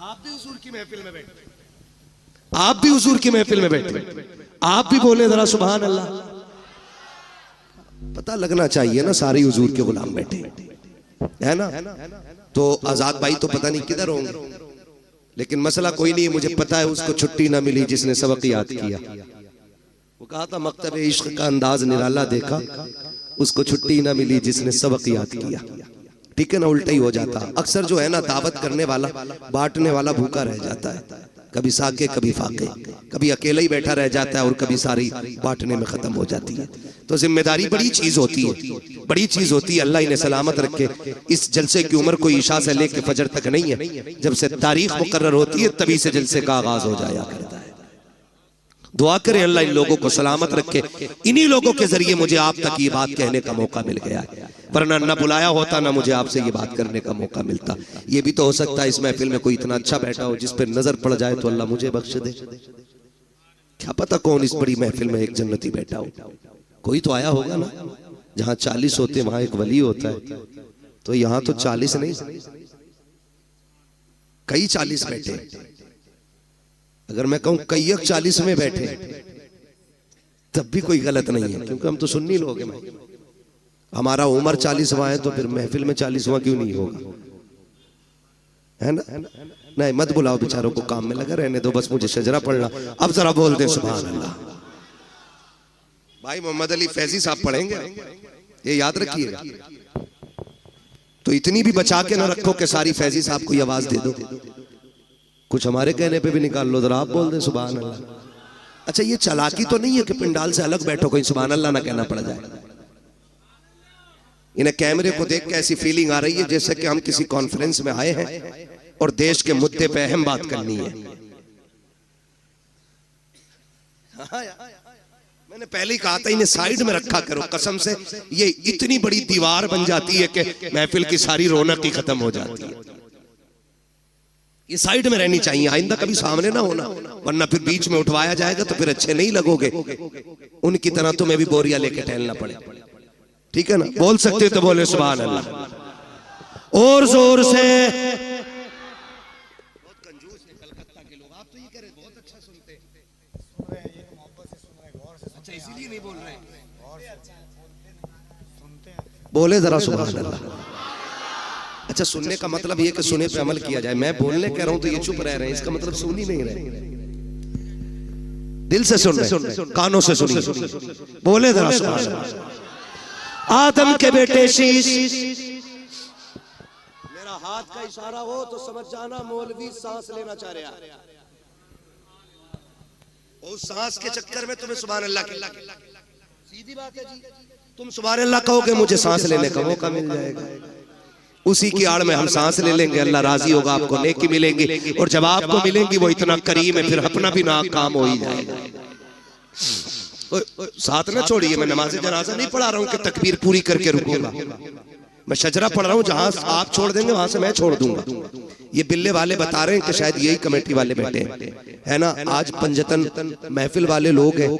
आप भी हुजूर की महफिल में बैठे, आप भी हुजूर की महफिल में बैठे, आप भी बोले जरा सुभान अल्लाह। पता लगना चाहिए ना सारे हुजूर के गुलाम बैठे, है ना। तो आजाद भाई तो पता नहीं किधर होंगे, लेकिन मसला कोई नहीं है। मुझे पता है उसको छुट्टी ना मिली जिसने सबक याद किया। वो कहा था मकतब इश्क का अंदाज निराला देखा, उसको छुट्टी ना मिली जिसने सबक याद किया। ठीक है ना, उल्टा ही हो जाता। अक्सर जो है ना दावत करने वाला बांटने वाला भूखा रह जाता है, कभी साके कभी फाके, कभी अकेला ही बैठा रह जाता है और कभी सारी बांटने में खत्म हो जाती है। तो जिम्मेदारी बड़ी चीज होती है, बड़ी चीज होती है। अल्लाह इन्हें सलामत रखे। इस जलसे की उम्र कोई ईशा से लेकर फजर तक नहीं है, जब से तारीख मुकर्रर होती है तभी से जलसे का आगाज हो जाया करता है। दुआ करें अल्लाह इन लोगों को सलामत रखे। इन्हीं लोगों के जरिए मुझे आप तक ये बात कहने का मौका मिल गया है, वरना न बुलाया होता ना मुझे आपसे ये बात करने का मौका मिलता। ये भी तो हो सकता है इस महफिल में कोई इतना अच्छा बैठा हो जिस पर नजर पड़ जाए तो अल्लाह मुझे बख्श दे। क्या पता कौन इस बड़ी महफिल में एक जन्नती बैठा हो। कोई तो आया होगा ना। जहां 40 होते वहां एक वली होता है, तो यहां तो 40 नहीं, कई 40 बैठे। अगर मैं कहूं कई 40 में बैठे तब भी कोई गलत नहीं है, क्योंकि हम तो सुन्नी लोग हैं। हमारा उम्र 40वां है तो फिर महफिल में 40वां क्यों नहीं होगा, है ना। नहीं मत बुलाओ बेचारों को, काम में लगा रहने दो, बस मुझे शजरा पढ़ना। अब जरा बोल दे सुभान अल्लाह। भाई मोहम्मद अली फैजी साहब पढ़ेंगे, ये याद रखिएगा। तो इतनी भी बचा के ना रखो कि सारी फैजी साहब को आवाज दे दो। कुछ हमारे कहने पे भी निकाल लो, जरा आप बोल दे सुभान अल्लाह। अच्छा ये चालाकी तो नहीं है कि पिंडाल से अलग बैठो कोई सुभान अल्लाह ना कहना पड़ जाए। इन्हें कैमरे को देख के ऐसी फीलिंग आ रही है जैसे कि हम किसी कॉन्फ्रेंस में आए हैं और देश के मुद्दे पे अहम बात करनी है। मैंने पहले ही कहा था इन्हें साइड में रखा करो, कसम से ये इतनी बड़ी दीवार बन जाती है कि महफिल की सारी रौनक ही खत्म हो जाती है। ये साइड में रहनी चाहिए, आइंदा कभी सामने ना होना, वरना फिर बीच में उठवाया जाएगा तो फिर अच्छे नहीं लगोगे। उनकी तरह तुम्हें भी बोरिया लेके टहलना पड़े। ठीक है ना, बोल सकते तो बोले सुभान अल्लाह। और जोर से। बहुत कंजूस है कलकत्ता के लोग। आप तो ये कह रहे बहुत अच्छा सुनते हैं। सुन रहे हैं, ये तो मोहब्बत से सुन रहे हैं, गौर से अच्छा इसीलिए नहीं बोल रहे हैं। सुनते हैं। बोले जरा सुभान अल्लाह। अच्छा सुनने का मतलब ये कि सुने पे अमल किया जाए। मैं बोलने कह रहा हूं तो ये चुप रह रहे हैं, इसका मतलब सुन ही नहीं रहे। दिल से सुन रहे, कानों से सुनिए। बोले जरा सुभान अल्लाह। आदम के बेटे शीश। मेरा हाथ का इशारा हो तो समझ जाना मौलवी सांस लेना चाह रहा है। उस सांस के चक्कर में तुम्हें सुभान अल्लाह की सीधी बात है जी। तुम सुभान अल्लाह कहोगे मुझे सांस लेने का मौका मिल जाएगा। उसी की आड़ में हम सांस ले लेंगे, अल्लाह राजी होगा, आपको नेकी मिलेंगी। और जब आपको मिलेंगी वो इतना करीम है, फिर अपना भी नाक काम हो ही जाएगा। साथ ना छोड़िए, मैं नमाज जनाजा नहीं पढ़ा रहा हूँ कि तकबीर पूरी करके रुकूंगा। मैं शजरा पढ़ रहा हूँ, जहां आप छोड़ देंगे वहां से मैं छोड़ दूंगा। ये बिल्ले वाले बता रहे हैं कि शायद यही कमेटी वाले बैठे है ना। आज पंजतन महफिल वाले लोग हैं,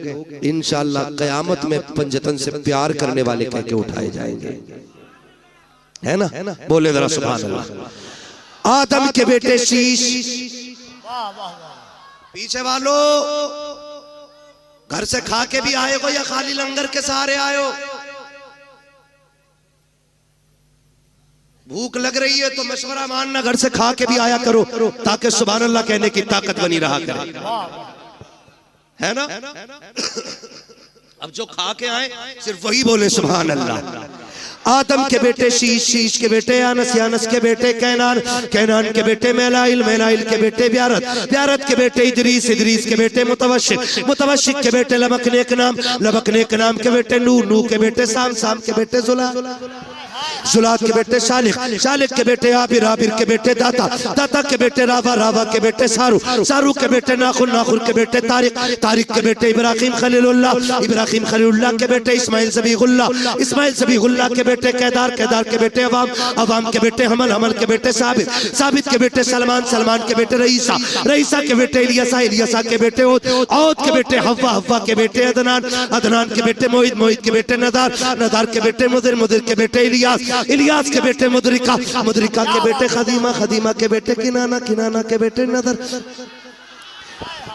इंशाअल्लाह क़यामत में पंजतन से प्यार करने वाले कह के उठाए जाएंगे, है ना। बोले जरा सुभान अल्लाह। आदम के बेटे शीश। वाह वाह वाह। पीछे वालों घर से खा के भी आए हो या खाली लंगर के सहारे आए हो? भूख लग रही है तो मशवरा मानना, घर से खा के भी आया करो ताकि सुभान अल्लाह कहने की ताकत बनी रहा करे, है ना। अब जो खा के आए सिर्फ वही बोले सुभान अल्लाह। आदम के बेटे शीश, शीश के बेटे यानस, यानस के बेटे कैनान, कैनान के बेटे मेलाइल, मेलाइल के बेटे ब्यारत, ब्यारत के बेटे इदरीस, इदरीस के बेटे मुतवशिक, मुतवशिक के बेटे लबक नेक नाम, लबक नेक नाम के बेटे नूह, नूह के बेटे साम, साम के बेटे जुला, जुलात के बेटे शालिक, शालिक के बेटे आबिर, आबिर के बेटे दाता, दाता के बेटे रावा, रावा के बेटे सारू, सारू के बेटे नाखुर, नाखुर के बेटे तारिक, तारिक के बेटे इब्राहिम खलीलुल्लाह, इब्राहिम खलीलुल्लाह के बेटे इस्माइल ज़बीहुल्लाह, इस्माइल ज़बीहुल्लाह के बेटे केदार, केदार के बेटे अवाम, अवाम के बेटे हमल, हमल के बेटे साबित, साबित के बेटे सलमान, सलमान के बेटे रईसा, रईसा के बेटे इलियासा, इलियासा के बेटे औद, औद के बेटे हव्वा, हव्वा के बेटे अदनान, अदनान के बेटे मोहित, मोहित के बेटे नदार, नदार के बेटे मुदिर, मुदिर के बेटे इलियास, इलियास के बेटे मुदरिका, मुदरिका के बेटे खदीमा, खदीमा के बेटे किनाना, किनाना के बेटे नदर,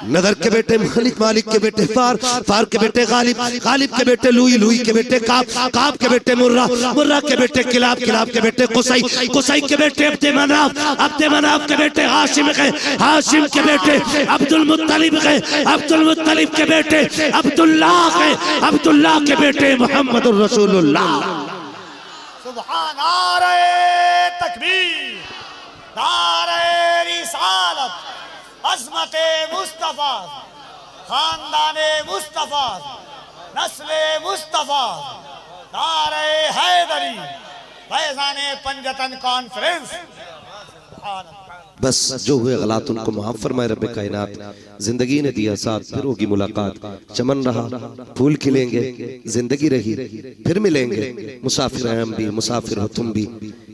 नदर के बेटे मालिक, मालिक के बेटे फार, फार के बेटे गालिब, गालिब के बेटे लुई, लुई के बेटे काब, काब के बेटे मुर्रा, मुर्रा के बेटे किलाब, किलाब के बेटे कुसई, कुसई के बेटे अब्दे मनाफ, अब्दे मनाफ के बेटे हाशिम गए, हाशिम के बेटे अब्दुल मुत्तलिब गए, अब्दुल मुत्तलिब के बेटे अब्दुल्लाह गए, अब्दुल्लाह के बेटे मुहम्मदुर रसूलुल्लाह। सुभान। नारे तकबीर, नारे रिसालत, अज़मते मुस्तफा, खानदाने मुस्तफा, नस्ले मुस्तफा, नारे हैदरी, फैज़ाने पंजतन कॉन्फ्रेंस। बस जो हुए गलत उनको माफ फरमाए रब्बे कायनात। जिंदगी ने दिया साथ, फिर होगी मुलाकात, चमन रहा फूल खिलेंगे, जिंदगी रही फिर मिलेंगे, मुसाफिर हैं हम भी, मुसाफिर हो तुम भी,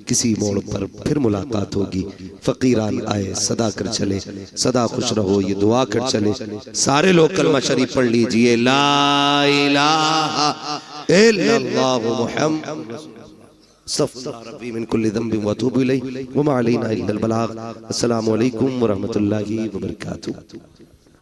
किसी मोड़ पर फिर मुलाकात होगी। फकीरान आए सदा कर चले, सदा खुश रहो ये दुआ कर चले। सारे लोग कलमा शरीफ पढ़ लीजिए, ला इलाहा इल्लल्लाह मुहम्मद रब्बी मिन कुल्ली ज़ंबिन व अतूबु इलैहि व मा अलैना इल्लल बलाग। अस्सलामु अलैकुम व रहमतुल्लाहि व बरकातुहू।